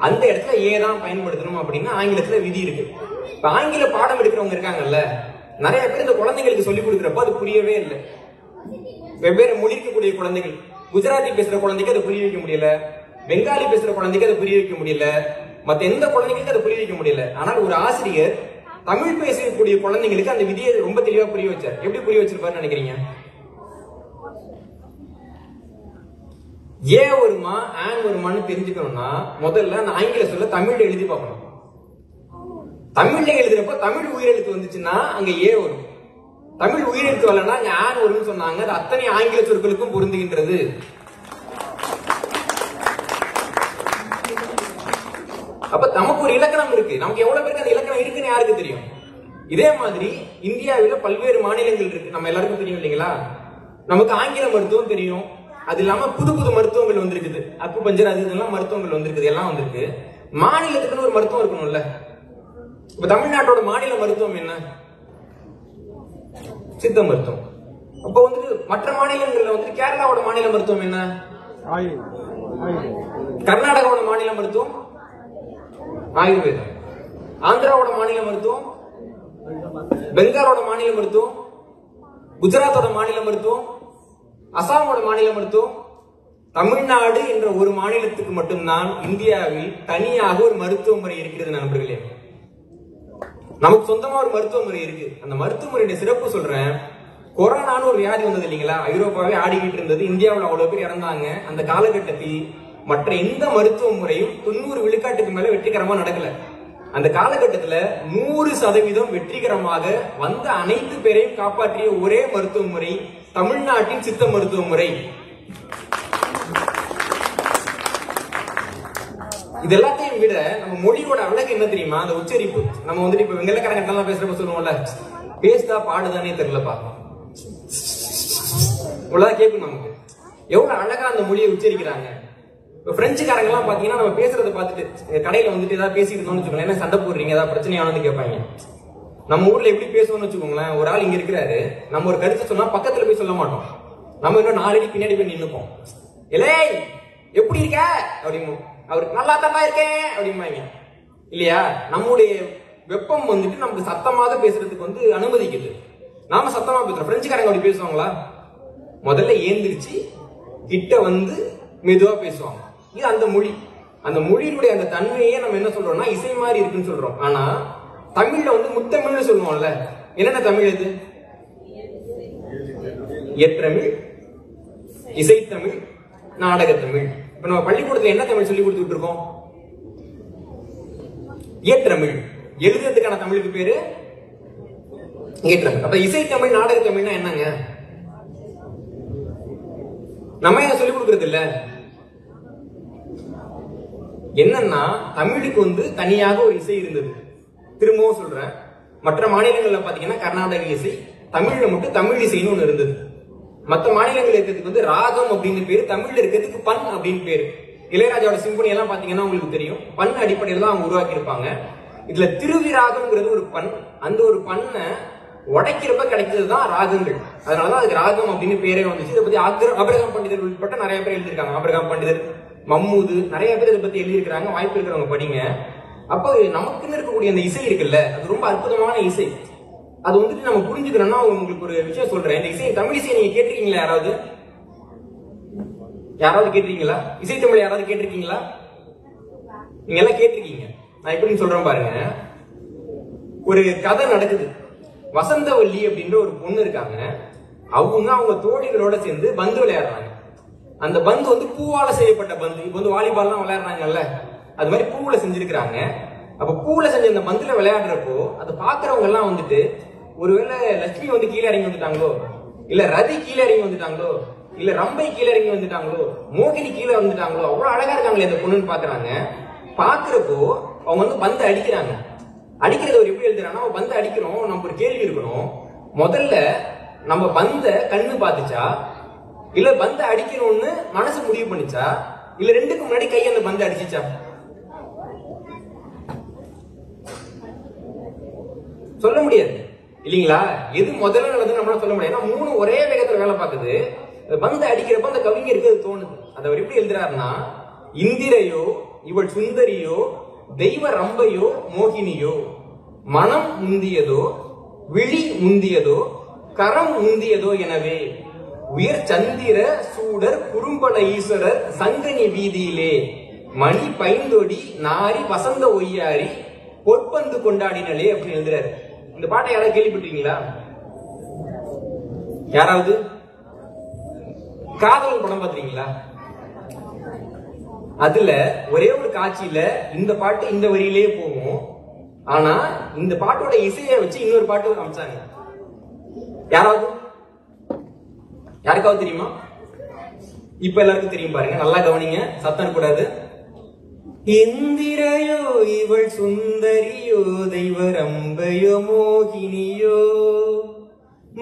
அந்த இடத்துல ஏ தான் பயன்படுத்தணும் அப்படின்னு ஆங்கிலத்துல விதி இருக்கு. இப்ப ஆங்கில பாடம் எடுக்கிறவங்க இருக்காங்கல்ல, நிறைய பேர் இந்த குழந்தைங்களுக்கு சொல்லி கொடுக்குறப்போ அது புரியவே இல்லை. வெவ்வேறு மொழி இருக்கக்கூடிய குழந்தைகள், குஜராத்தி பேசுற குழந்தைக்கு அதை புரிய வைக்க முடியல, பெங்காலி பேசுற குழந்தைக்கு அதை புரிய வைக்க முடியல, மத்த எந்த குழந்தைங்களுக்கு அதை புரிய வைக்க முடியல. ஆனால் ஒரு ஆசிரியர் தமிழ் பேசக்கூடிய குழந்தைங்களுக்கு அந்த விதியை ரொம்ப தெளிவா புரிய வச்சார். எப்படி புரிய வச்சிருப்பாருன்னு நினைக்கிறீங்க? ஏ வருமா ஆன் வருமானு தெரிஞ்சுக்கணும்னா முதல்ல அந்த ஆங்கில சொல்ல தமிழ்ல எழுதி பார்க்கணும். தமிழ்ல எழுதுறப்ப தமிழ் உயிரெழுத்து வந்துச்சுன்னா அங்க ஏ வரும், தமிழ் உயிரெழுத்து வரலன்னா அங்க ஆன் வரும்னு சொன்னாங்க. அது அத்தனை ஆங்கில சொற்களுக்கும் பொருந்துகின்றது. அப்ப நமக்கு ஒரு இலக்கணம் இருக்கு, நமக்கு எவ்வளவு பேருக்கு அந்த இலக்கணம் இருக்குன்னு யாருக்கு தெரியும்? இதே மாதிரி இந்தியாவில பல்வேறு மாநிலங்கள் இருக்கு, நம்ம எல்லாருக்கும் தெரியும் இல்லைங்களா? நமக்கு ஆங்கில மருத்துவம் தெரியும், அது இல்லாம புது புது மருத்துவங்கள் வந்திருக்குது, அப்பு பஞ்சர் அது இதெல்லாம் மருத்துவங்கள் வந்திருக்குது, எல்லாம் வந்திருக்கு. மாநிலத்துக்குன்னு ஒரு மருத்துவம் இருக்கணும்ல. இப்ப தமிழ்நாட்டோட மாநில மருத்துவம் என்ன? சித்த மருத்துவம். அப்ப வந்துட்டு மற்ற மாநிலங்கள்ல வந்து கேரளாவோட மாநில மருத்துவம் என்ன? கர்நாடகாவோட மாநில மருத்துவம் ஆயுர்வேதம். ஆந்திராவோட மாநில மருத்துவம், பெங்காலோட மாநில மருத்துவம், குஜராத்தோட மாநில மருத்துவம், அசாமோட மாநில மருத்துவம். தமிழ்நாடு என்ற ஒரு மாநிலத்துக்கு மட்டும்தான் இந்தியாவில் தனியாக ஒரு மருத்துவ முறை இருக்கிறது நண்பர்களே. நமக்கு சொந்தமா ஒரு மருத்துவ முறை இருக்கு. அந்த மருத்துவ முறையுடைய சிறப்பு சொல்றேன். கொரோனான்னு ஒரு வியாதி வந்தது இல்லைங்களா, ஐரோப்பாவே ஆடிக்கிட்டு இருந்தது, இந்தியாவில் அவ்வளவு பேர் இறந்தாங்க. அந்த காலகட்டத்தில் மற்ற எந்த மருத்துவ முறையும் 90 விழுக்காட்டுக்கு மேல வெற்றிகரமா நடக்கல. அந்த காலகட்டத்துல 100% வெற்றிகரமாக வந்த அனைத்து பேரையும் காப்பாற்றிய ஒரே மருத்துவ முறை தமிழ்நாட்டின் சித்த மருத்துவ முறை. இது எல்லாத்தையும் விட நம்ம மொழியோட அழகு என்ன தெரியுமா? அந்த உச்சரிப்பு. நம்ம வந்துட்டு இப்ப வெங்கலக்காரங்க பேசுறப்ப சொல்லுவோம்ல, பேசுதா பாடுதானே தெரியலப்பா, இவ்வளவுதான் கேட்கும். நமக்கு எவ்வளவு அழகா அந்த மொழியை உச்சரிக்கிறாங்க. இப்ப பிரெஞ்சுக்காரங்க எல்லாம் பாத்தீங்கன்னா நம்ம பேசுறத பார்த்துட்டு கடையில வந்துட்டு ஏதாவது பேசிட்டு இருந்தோம்னு வச்சுக்கோங்களேன், என்ன சண்டை போடுறீங்க, ஏதாவது பிரச்சனையானு கேட்பாங்க. நம்ம ஊர்ல எப்படி பேசுவோம்னு வச்சுக்கோங்களேன், ஒரு ஆள் இங்க இருக்கிறாரு, நம்ம ஒரு கருத்து சொன்னா பக்கத்துல போய் சொல்ல மாட்டோம், நம்ம இன்னும் 4 அடி பின்னாடி போய் நின்னுப்போம். எலே எப்படி இருக்க அப்படிமோ, அவருக்கு நல்லா தாண்டா இருக்கேன் அப்படிம்பாங்க இல்லையா? நம்முடைய வெப்பம் வந்துட்டு நமக்கு சத்தமாக பேசுறதுக்கு வந்து அனுமதிக்குது. நாம சத்தமா பேசுறோம். பிரெஞ்சுக்காரங்க அப்படி பேசுவாங்களா? முதல்ல ஏந்திரிச்சு கிட்ட வந்து மெதுவா பேசுவாங்க. இது அந்த மொழி. அந்த மொழியினுடைய அந்த தன்மையே நம்ம என்ன சொல்றோம்னா இசை மாதிரி இருக்குன்னு சொல்றோம். ஆனா தமிழ்ல வந்து முத்தமிழ்னு சொல்லுவோம்ல. என்னென்ன தமிழ் இது? இயற்றமிழ், இசைத்தமிழ், நாடகத்தமிழ். இப்ப நம்ம பள்ளிக்கூடத்துல என்ன தமிழ் சொல்லி கொடுத்துட்டு இருக்கோம்? இயற்றமிழ். எழுதுறதுக்கான தமிழுக்கு பேரு இயற்றமிழ். அப்ப இசைத்தமிழ், நாடகத்தமிழ்னா என்னங்க? நம்ம என்ன சொல்லி கொடுக்கறது இல்ல. என்னன்னா தமிழுக்கு வந்து தனியாக ஒரு இசை இருந்தது. திரும்பவும் சொல்றேன், மற்ற மாநிலங்கள்ல பாத்தீங்கன்னா கர்நாடக இசை, தமிழ்ல மட்டும் தமிழ் இசைன்னு ஒண்ணு இருந்தது. மற்ற மாநிலங்கள் இருக்கிறதுக்கு வந்து ராகம் அப்படின்னு பேரு, தமிழ்ல இருக்கிறதுக்கு பண் அப்படின்னு பேரு. இளையராஜாவோட சிம்பனி எல்லாம் பாத்தீங்கன்னா உங்களுக்கு தெரியும், பண் அடிப்படையில் தான் அவங்க உருவாக்கி இருப்பாங்க. இதுல திருவிராகம்ங்கிறது ஒரு பண். அந்த ஒரு பண்ணை உடைக்கிறப்ப கிடைக்கிறதுதான் ராகங்கள். அதனாலதான் அதுக்கு ராகம் அப்படின்னு பேரே வந்துச்சு. இதை பத்தி ஆபிரகாம் பண்டிதர் உட்பட்ட நிறைய பேர் எழுதியிருக்காங்க. ஆபிரகாம் பண்டிதர், மம்மூது, நிறைய பேர் இதை பத்தி எழுதியிருக்கிறாங்க. வாய்ப்பு இருக்கிறவங்க படிங்க. அப்போ நமக்குன்னு இருக்கக்கூடிய அந்த இசை இருக்குல்ல, அது ரொம்ப அற்புதமான இசை. அது வந்துட்டு நம்ம புரிஞ்சுக்கணும்னா உங்களுக்கு ஒரு விஷயம் சொல்றேன். இந்த இசை, தமிழ் இசையை நீங்க கேட்டிருக்கீங்களா? யாராவது கேட்டிருக்கீங்களா? இசை தமிழ் யாராவது கேட்டிருக்கீங்களா? நீங்க எல்லாம் கேட்டிருக்கீங்க. நான் எப்படின்னு சொல்றேன் பாருங்க. ஒரு கதை நடக்குது. வசந்தவல்லி அப்படின்ற ஒரு பொண்ணு இருக்காங்க. அவங்க தோழிகளோட சேர்ந்து பந்து விளையாடுறாங்க. அந்த பந்து வந்து பூவால செய்யப்பட்ட பந்து. இப்ப வந்து வாலிபால் எல்லாம் விளையாடுறாங்கல்ல, அது மாதிரி பூவுல செஞ்சிருக்கிறாங்க. அப்ப பூவுல செஞ்ச அந்த பந்துல விளையாடுறப்போ அதை பாக்குறவங்க எல்லாம் வந்துட்டு, ஒருவேளை லட்சுமி வந்து கீழே இறங்கி வந்துட்டாங்களோ, இல்ல ரதி கீழே இறங்கி வந்துட்டாங்களோ, இல்ல ரம்பை கீழே இறங்கி வந்துட்டாங்களோ, மோகினி கீழே வந்துட்டாங்களோ, அவ்வளவு அழகா இருக்காங்களே இந்த பொண்ணுன்னு பாக்குறாங்க. பாக்குறப்போ அவங்க வந்து பந்து அடிக்கிறாங்க. அடிக்கிறது ஒரு எப்படி எழுதுறாங்கன்னா, பந்து அடிக்கிறோம், நம்ம ஒரு கேள்வி இருக்கணும். முதல்ல நம்ம பந்த கண்ணு பாத்துச்சா, இல்ல பந்த அடிக்கணும்னு மனசு முடிவு பண்ணிச்சா, இல்ல ரெண்டுக்கு முன்னாடி கை அந்த பந்து அடிச்சிச்சா? சொல்ல முடியாது இல்லீங்களா? எது முதல்ல நடந்தது நம்மளால சொல்ல முடியாது. ஏன்னா 3 ஒரே வேகத்துல வேலை பார்க்குது. பந்து அடிக்கிறப்ப அந்த கவிஞருக்கு அது தோணுது. அதை அவர் எப்படி எழுதுறாருன்னா, இந்திரையோ இவள் சுந்தரியோ தெய்வ ரம்பையோ மோகினியோ, மனம் முந்தியதோ விழி முந்தியதோ கரம் முந்தியதோ எனவே உயர் சந்திர சூடர் குறும்பட ஈஸ்வரர் சங்கனி வீதியிலே மணி பைந்தொடி நாரி வசந்த ஒய்யாரி பொற்பந்து கொண்டாடினலே அப்படின்னு எழுதுறாரு. இந்த பாட்டை யாராவது கேள்விப்பட்டிருக்கீங்களா? யாராவது காதல் படம் பாத்தீங்களா? அதுல ஒரே ஒரு காட்சியில இந்த பாட்டு இந்த வரியிலேயே போகும். ஆனா இந்த பாட்டோட இசையை வச்சு இன்னொரு பாட்டு அமைச்சாங்க. யாருக்காவது தெரியுமா? இப்ப எல்லாருக்கும் தெரியும் பாருங்க, நல்லா கவனிங்க, சத்தம் கூடாது. இந்திரையோ இவள் சுந்தரியோ தெய்வ ரம்பையோ மோகினியோ,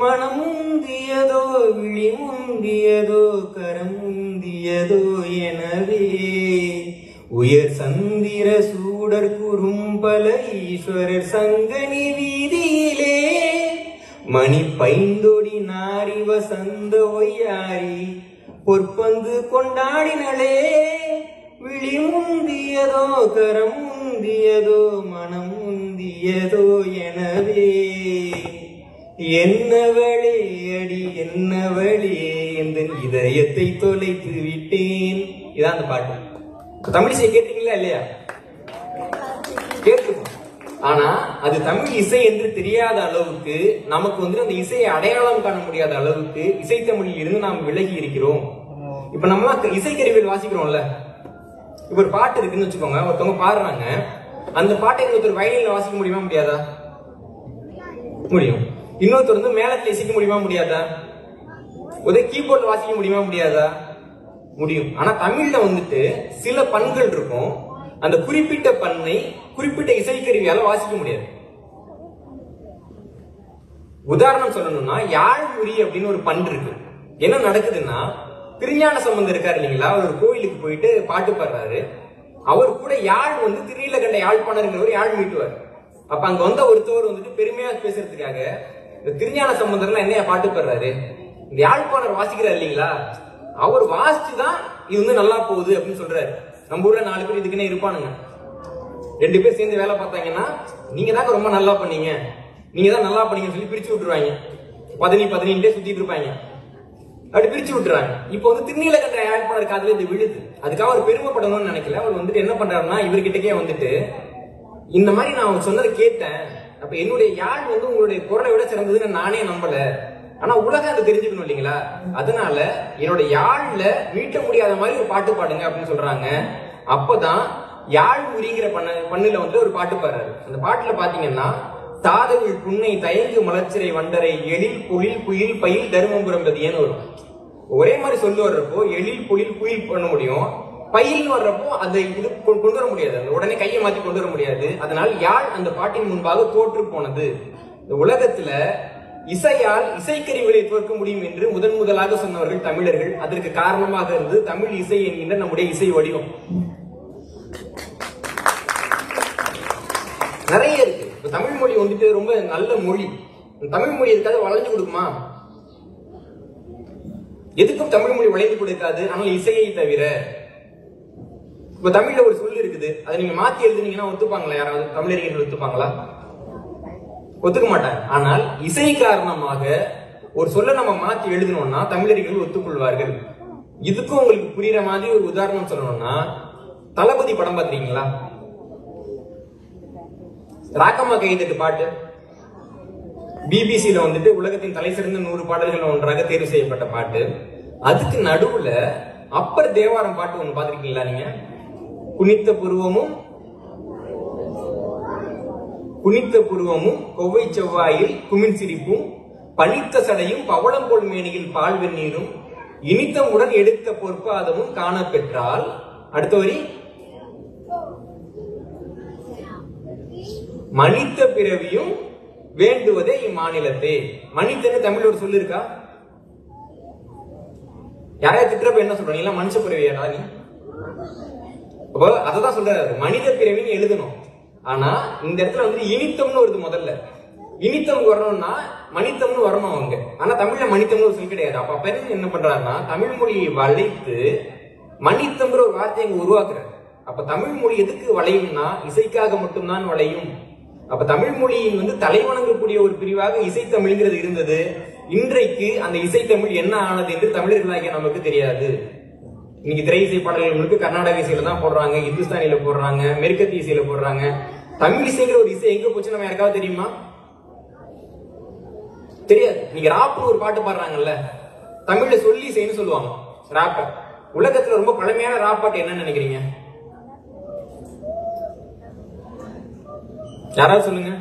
மனம் முந்தியதோ விழி முந்தியதோ கரம் முந்தியதோ எனவே உயர் சந்திர சூடர் குறும்பல ஈஸ்வரர் சங்கனி வீதியிலே மணி பைந்தொடி நாரி வசந்த ஒய்யாரி பொற்பந்து கொண்டாடினளே விழி முந்தியதோ கரம் முந்தியதோ மனம் முந்தியதோ எனவே என்னவளே அடி என்னவளே எந்த இதயத்தை தொலைத்து விட்டேன். இதான் அந்த பாட்டு. தமிழ் இசை கேட்டீங்களா இல்லையா? கேட்டுக்கோ. ஆனா அது தமிழ் இசை என்று தெரியாத அளவுக்கு, நமக்கு வந்து அந்த இசையை அடையாளம் காண முடியாத அளவுக்கு இசைத்தமிழில் இருந்து நாம் விலகி இருக்கிறோம். இப்ப நம்ம இசைக்கருவிகள் வாசிக்கிறோம்ல, இப்ப ஒரு பாட்டு இருக்குன்னு வச்சுக்கோங்க, ஒருத்தவங்க பாடுறாங்க, அந்த பாட்டை இன்னொருத்தர் வயலின்ல வாசிக்க முடியுமா முடியாதா? முடியும். இன்னொருத்தர் வந்து மேளத்துல இசைக்க முடியுமா முடியாதா? ஒரே கீபோர்ட்ல வாசிக்க முடியுமா முடியாதா? முடியும். ஆனா தமிழ்ல வந்துட்டு சில பண்கள் இருக்கும், அந்த குறிப்பிட்ட பண்ணை குறிப்பிட்ட இசைக்கருவியால வாசிக்க முடியாது. உதாரணம் சொல்லணும்னா யாழ்முறி அப்படின்னு ஒரு பண் இருக்கு. என்ன நடக்குதுன்னா, திருஞான சம்பந்தர் இருக்காரு இல்லைங்களா, அவர் ஒரு கோயிலுக்கு போயிட்டு பாட்டு பாடுறாரு. அவர் கூட யாழ் வந்து திருநீலகண்ட யாழ்ப்பாணர்ங்கிறவர் யாழ் மீட்டுவார். அப்ப அங்க வந்த ஒருத்தவர் வந்துட்டு பெருமையா பேசுறதுக்காக இந்த திருஞான சம்பந்தர்லாம் என்னையா பாட்டு பாடுறாரு, இந்த யாழ்ப்பாணர் வாசிக்கிறார் இல்லைங்களா, அவர் வாசிச்சுதான் இது வந்து நல்லா போகுது அப்படின்னு சொல்றாரு. நம்ம ஊர்ல 4 பேர் இதுக்குன்னே இருப்பானுங்க. 2 பேர் சேர்ந்து வேலை பார்த்தாங்கன்னா, நீங்க தான் ரொம்ப நல்லா பண்ணீங்க, நீங்க தான் நல்லா பண்ணீங்கன்னு சொல்லி பிரிச்சு விட்டுருவாங்க. 15 சுத்திட்டு இருப்பாங்க, அப்படி பிரிச்சு விட்டுறாங்க. இப்போ வந்து திருநீலகண்ட யாழ்ப்பாணர் காதுல இது விழுது. அதுக்காக அவர் பெருமைப்படணும்னு நினைக்கல. அவர் வந்துட்டு என்ன பண்றாருன்னா, இவர்கிட்டக்கே வந்துட்டு இந்த மாதிரி நான் சொன்னதை கேட்டேன், அப்ப என்னுடைய யாழ் வந்து உங்களுடைய குரலை விட சிறந்ததுன்னு நானே நம்பல, ஆனா உலகம் அதை தெரிஞ்சுக்கணும் இல்லைங்களா, அதனால என்னோட யாழ்ல மீட்ட முடியாத மாதிரி ஒரு பாட்டு பாடுங்க அப்படின்னு சொல்றாங்க. அப்பதான் யாழ் முறிங்கிற பண்ணுல வந்து ஒரு பாட்டு பாடுறாரு. அந்த பாட்டுல பாத்தீங்கன்னா, தாதவில் புன்னை தயங்கு மலர்ச்சிறை வண்டரை எழில் பொழில் குயில் பயில் தருமபுரம் பதியன்னு வரும். ஒரே மாதிரி சொல்லு வர்றப்போ எழில் பொழில் குயில் பண்ண முடியும், பயில்னு வர்றப்போ அதை இது கொண்டு வர முடியாது, அந்த உடனே கையை மாத்தி கொண்டு வர முடியாது. அதனால் யாழ் அந்த பாட்டின் முன்பாக தோற்று போனது. இந்த உலகத்துல இசையால் இசைக்கருவிகளை தோற்க முடியும் என்று முதலாக சொன்னவர்கள் தமிழர்கள். அதற்கு காரணமாக இருந்து தமிழ் இசை என்கின்ற நம்முடைய இசை வடிவம் நிறைய இருக்கு. இப்ப தமிழ் மொழி வந்துட்டு ரொம்ப நல்ல மொழி. தமிழ் மொழி எதுக்காக வளைஞ்சு கொடுக்குமா? எதுக்கும் தமிழ் மொழி வளைந்து கொடுக்காது, ஆனால் இசையை தவிர. இப்ப தமிழ்ல ஒரு சொல்லு இருக்குது, அதை நீங்க மாத்தி எழுதுனீங்கன்னா ஒத்துப்பாங்களா? யாராவது தமிழறிஞர்கள் ஒத்துப்பாங்களா? ஒத்துக்க மாட்டாங்க. ஆனால் இசை காரணமாக ஒரு சொல்ல நம்ம மாத்தி எழுதணும்னா தமிழறிஞர்கள் ஒத்துக்கொள்வார்கள். இதுக்கும் உங்களுக்கு புரியுற மாதிரி ஒரு உதாரணம் சொல்லணும்னா, தளபதி படம் பாத்தீங்களா? ராக்கம்மா கைதட்டு பாட்டு பிபிசில வந்துட்டு உலகத்தின் தலை சிறந்த 100 பாடல்கள் ஒன்றாக தேர்வு செய்யப்பட்ட பாட்டு. அதுக்கு நடுவுல அப்பர் தேவாரம் பாட்டு ஒண்ணு பாத்திருக்கீங்களா நீங்க? குனித்த புருவமும் கொவ்வை செவ்வாயில் குமிழ் சிரிப்பும் பனித்த சடையும் பவளம் போல் மேனியில் பால் வெந்நீரும் இனித்தமுடன் எடுத்த பொற்பாதமும் காண பெற்றால், அடுத்த வரி, மனித பிறவியும் வேண்டுவதே இம்மாநிலத்தே. மனிதன்னு தமிழ் ஒரு சொல்லு இருக்கா? யாரையா திட்டுறப்ப என்ன சொல்றீங்க? மனுஷ பிறவியாடா நீ? அப்போ அததான் சொல்றாரு, மனித பிறவின்னு எழுதணும். ஆனா இந்த இடத்துல வந்து இனித்தம்னு வருது. முதல்ல இனித்தம் வரணும்னா மனிதம்னு வரணும் அவங்க. ஆனா தமிழ்ல மனிதம்னு ஒரு சொல் கிடையாது. அப்ப என்ன பண்றாருன்னா, தமிழ் மொழியை வளைத்து மனிதம்ங்கிற ஒரு வார்த்தையை அங்க உருவாக்குறாரு. அப்ப தமிழ் மொழி எதுக்கு வளையும்னா இசைக்காக மட்டும்தான் வளையும். அப்ப தமிழ் மொழியின் வந்து தலைவணங்கக்கூடிய ஒரு பிரிவாக இசைத்தமிழ்ங்கிறது இருந்தது. இன்றைக்கு அந்த இசைத்தமிழ் என்ன ஆனது என்று தமிழர்களாகிய நமக்கு தெரியாது. இன்னைக்கு திரை இசை பாடல்களுக்கு கர்நாடக இசையில தான் போடுறாங்க, இந்துஸ்தானில போடுறாங்க, மெருக்கத்தி இசையில போடுறாங்க. தமிழ் இசைங்கிற ஒரு இசை எங்க போச்சு நம்ம யாருக்காவது தெரியுமா? தெரியாது. நீங்க ராப்னு ஒரு பாட்டு பாடுறாங்கல்ல, தமிழ்ல சொல்லி இசைன்னு சொல்லுவாங்க ராப்ப. உலகத்துல ரொம்ப பழமையான ராப் பாட்டு என்னன்னு நினைக்கிறீங்க? யாராவது சொல்லுங்க.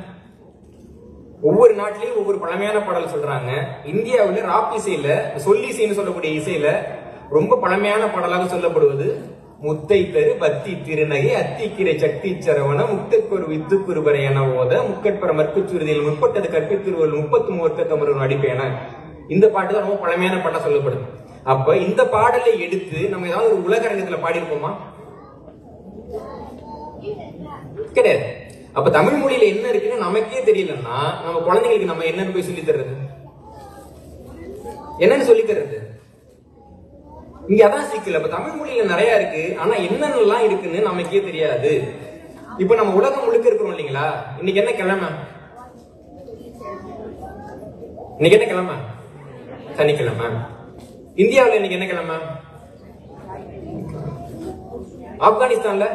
ஒவ்வொரு நாட்டிலையும் ஒவ்வொரு பழமையான பாடல் சொல்றாங்க. இந்தியாவில் ராப் இசையில சொல்லி இசைன்னு சொல்லக்கூடிய இசையில ரொம்ப பழமையான பாடலாக சொல்லப்படுவது முத்தை தரு பத்தி திருநகை அத்திக்கிரை சக்தி சரவண முக்தற்கொரு வித்துக்குருபரை என ஓத முக்கட்பர மற்குச்சுறுதியில் முற்பட்டது கற்பித்திருவல் 33 தமிழ் அடிப்பேன. இந்த பாட்டு தான் ரொம்ப பழமையான பாட்டா சொல்லப்படுது. அப்ப இந்த பாடலை எடுத்து நம்ம ஏதாவது ஒரு உலக அரங்கத்துல பாடியிருப்போமா? கிடையாது. அப்ப தமிழ் மொழியில என்ன இருக்குன்னு நமக்கே தெரியலன்னா நம்ம குழந்தைங்களுக்கு நம்ம என்னன்னு போய் சொல்லி தர்றது? என்னன்னு சொல்லி தர்றது? இங்க அதான் சிக்கல். அப்ப தமிழ் மொழியில நிறைய இருக்கு, ஆனா என்னென்னலாம் இருக்குன்னு நமக்கே தெரியாது. இப்ப நம்ம உலகம் முழுக்க இருக்கிறோம் இல்லைங்களா? இன்னைக்கு என்ன கிழமை? இன்னைக்கு என்ன கிழமை? சனிக்கிழமை. இந்தியாவில் இன்னைக்கு என்ன கிழமை? ஆப்கானிஸ்தான்ல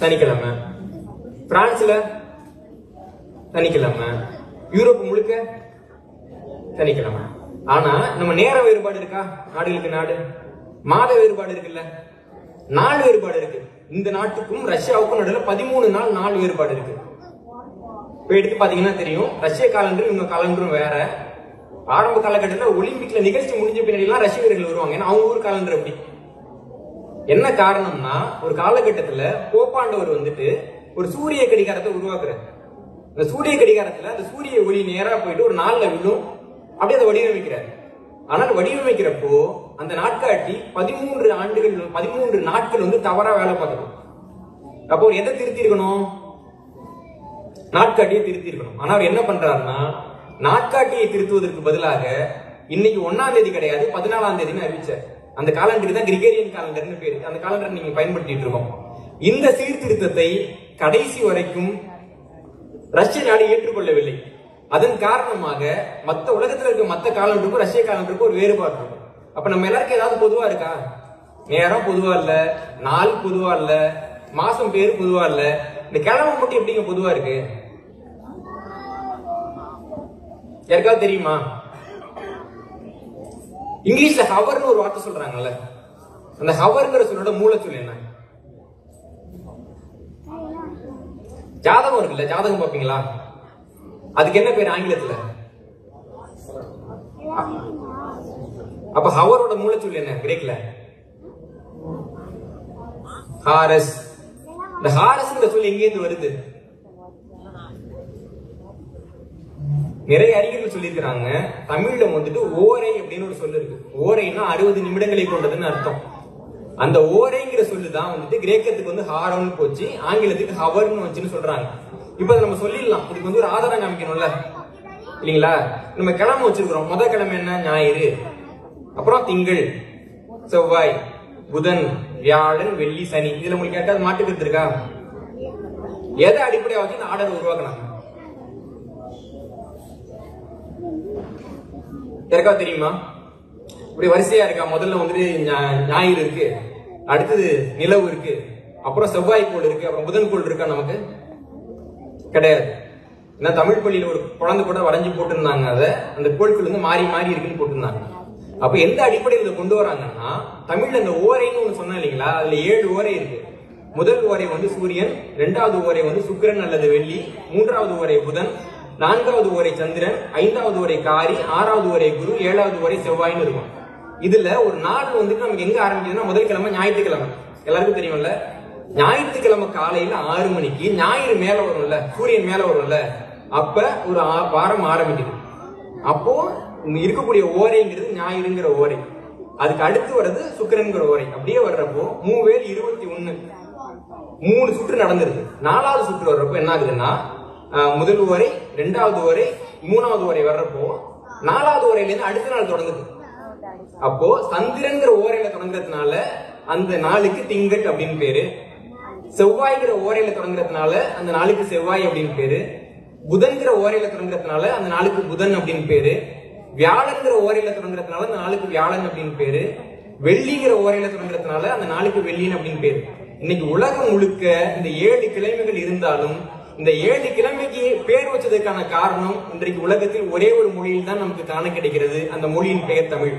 சனிக்கிழமை, பிரான்ஸ்ல சனிக்கிழமை, யூரோப் முழுக்க சனிக்கிழமை. ஆனா நம்ம நேர வேறுபாடு இருக்கா? நாடுகளுக்கு நாடு மாத வேறுபாடு இருக்குல்ல? நாள் வேறுபாடு இருக்கு. இந்த நாட்டுக்கும் ரஷ்யாவுக்கும் நடுவில் 13 நாள் வேறுபாடு இருக்கு. இப்ப எடுத்து பாத்தீங்கன்னா தெரியும், ரஷ்ய காலண்டரும் இவங்க காலண்டரும் வேற. ஆரம்ப காலகட்டத்தில் ஒலிம்பிக்ல நிகழ்ச்சி முடிஞ்ச பின்னாடி எல்லாம் ரஷ்ய வீரர்கள் வருவாங்க. ஏன்னா அவங்க ஊர் காலண்டர் அப்படி. என்ன காரணம்னா, ஒரு காலகட்டத்துல போப்பாண்டவர் வந்துட்டு ஒரு சூரிய கடிகாரத்தை உருவாக்குறாரு. அந்த சூரிய கடிகாரத்துல அந்த சூரிய ஒளி நேரா போயிட்டு ஒரு நாள்ல விழும், அப்படியே அதை வடிவமைக்கிறார். ஆனால் வடிவமைக்கிறப்போ அந்த நாட்காட்டி 13 நாட்கள் வந்து தவறா வேலை பார்க்கணும். அப்போ எதை திருத்தி இருக்கணும்? நாட்காட்டியை திருத்தி இருக்கணும். ஆனா அவர் என்ன பண்றாருன்னா, நாட்காட்டியை திருத்துவதற்கு பதிலாக இன்னைக்கு 1ஆம் தேதி கிடையாது 14ஆம் தேதினு அறிவிச்சார். அந்த காலண்டருக்கு தான் கிரிகோரியன் காலண்டர்னு பேரு. அந்த காலண்டர் நீங்க பயன்படுத்திட்டு இருக்கோம். இந்த சீர்திருத்தத்தை கடைசி வரைக்கும் ரஷ்ய நாடு ஏற்றுக்கொள்ளவில்லை. அதன் காரணமாக மத்த உலகத்தில் இருக்க மத்த காலண்டருக்கும் ரஷ்ய காலண்டருக்கும் ஒரு வேறுபாடு இருக்கும். அப்ப நம்ம எல்லாருக்கும் ஏதாவது பொதுவா இருக்கா? நேரம் பொதுவா இல்ல, நாள் பொதுவா இல்ல, மாசம் பேரு பொதுவா இல்ல, இந்த கிழமை மட்டும் எப்படிங்க பொதுவா இருக்கு? யாருக்காவது தெரியுமா? இங்கிலீஷ்ல ஹவர்னு ஒரு வார்த்தை சொல்றாங்கல்ல, அந்த ஹவர்ங்கிற சொல்லோட மூலச்சொல் என்ன? ஜாதகம் இருக்குல்ல, ஜாதகம் பாப்பீங்களா? அதுக்கு என்ன பேர் ஆங்கிலத்துல? அப்ப ஹவரோட மூலச்சொல் என்ன கிரேக்ல? ஹாரஸ். இந்த ஹாரஸ்ங்கிற சொல் எங்கேருந்து வருது? நிறைய அறிஞர்கள் சொல்லியிருக்கிறாங்க, தமிழ்ல வந்துட்டு ஓரை அப்படின்னு ஒரு சொல்லு இருக்கு. ஓரைன்னா 60 நிமிடங்களை கொண்டதுன்னு அர்த்தம். அந்த ஓரைங்கிற சொல்லுதான் வந்துட்டு கிரேக்கத்துக்கு வந்து ஹாரோன்னு போச்சு, ஆங்கிலத்துக்கு ஹவர்னு வந்துச்சுன்னு சொல்றாங்க. இப்ப நம்ம சொல்லிடலாம், இதுக்கு வந்து ஒரு ஆதாரம் காமிக்கணும்ல, இல்லீங்களா? நம்ம கிழமை வச்சிருக்கிறோம். முதல் கிழமை என்ன? ஞாயிறு. அப்புறம் திங்கள், செவ்வாய், புதன், வியாழன், வெள்ளி, சனி. இதுல உங்களுக்கு கேட்டால் மாட்டுக்கிறது இருக்கா? எதை அடிப்படையா வச்சு இந்த ஆர்டர் உருவாக்குனாங்க? யாருக்காவது தெரியுமா? இப்படி வரிசையா இருக்கா? முதல்ல வந்துட்டு ஞாயிறு இருக்கு, அடுத்தது நிலவு இருக்கு, அப்புறம் செவ்வாய் கோள் இருக்கு, அப்புறம் புதன் கோள் இருக்கா? நமக்கு கிடையாது. ஏன்னா தமிழ் பள்ளியில ஒரு குழந்தை கூட வரைஞ்சு போட்டிருந்தாங்க, அதை அந்த கோள்கள் வந்து மாறி மாறி இருக்குன்னு போட்டிருந்தாங்க. அப்ப எந்த அடிப்படையில் கொண்டு வராங்கன்னா, தமிழ்ல இந்த ஓரைன்னு ஒண்ணு சொன்னா இல்லைங்களா, அதுல 7 ஓரை இருக்கு. முதல் ஓரை வந்து சூரியன், 2வது ஓரை வந்து சுக்கிரன் அல்லது வெள்ளி, 3வது ஓரை புதன், 4வது ஓரை சந்திரன், 5வது ஓரை காரி, 6வது ஓரை குரு, 7வது ஓரை செவ்வாய்னு இருக்கும். இதுல ஒரு நாள் வந்துட்டு நமக்கு எங்க ஆரம்பிக்குதுன்னா, முதல் கிழமை ஞாயிற்றுக்கிழமை. எல்லாருக்கும் தெரியும்ல, ஞாயிற்றுக்கிழமை காலையில 6 மணிக்கு ஞாயிறு மேல வரும்ல, சூரியன் மேல வரும்ல, அப்ப ஒரு வாரம் ஆரம்பிக்குது. அப்போ இருக்கக்கூடிய ஓரைங்கிறது ஞாயிறுங்கிற ஓரை. அதுக்கு அடுத்து வர்றது சுக்கிரன்கிற ஓரை. அப்படியே வர்றப்போ 3 21 3 சுற்று நடந்துருது. 4வது சுற்று வர்றப்போ என்ன ஆகுதுன்னா, முதல் ஓரை, 2வது ஓரை, 3வது ஓரை வர்றப்போ 4வது ஓரையில இருந்து அடுத்த நாள் தொடங்குது. அப்போ சந்திரன்கிற ஓரையில தொடங்குறதுனால அந்த நாளுக்கு திங்கள் அப்படின்னு பேரு. செவ்வாய்ங்கிற ஓரையில தொடங்குறதுனால அந்த நாளுக்கு செவ்வாய் அப்படின்னு பேரு. புதன்கிற ஓரையில தொடங்குறதுனால அந்த நாளுக்கு புதன் அப்படின்னு பேரு. வியாழன்கிற ஓரையில தொடங்குறதுனால அந்த நாளுக்கு வியாழன் அப்படின்னு பேரு. வெள்ளிங்கிற ஓரையில தொடங்குறதுனால அந்த நாளுக்கு வெள்ளின்னு அப்படின்னு பேரு. இன்னைக்கு உலகம் முழுக்க இந்த 7 கிழமைகள் இருந்தாலும் இந்த 7 கிழமைக்கு பேர் வச்சதுக்கான காரணம், இன்றைக்கு உலகத்தில் ஒரே ஒரு மொழியில் தான் நமக்கு காண கிடைக்கிறது. அந்த மொழியின் பெயர் தமிழ்.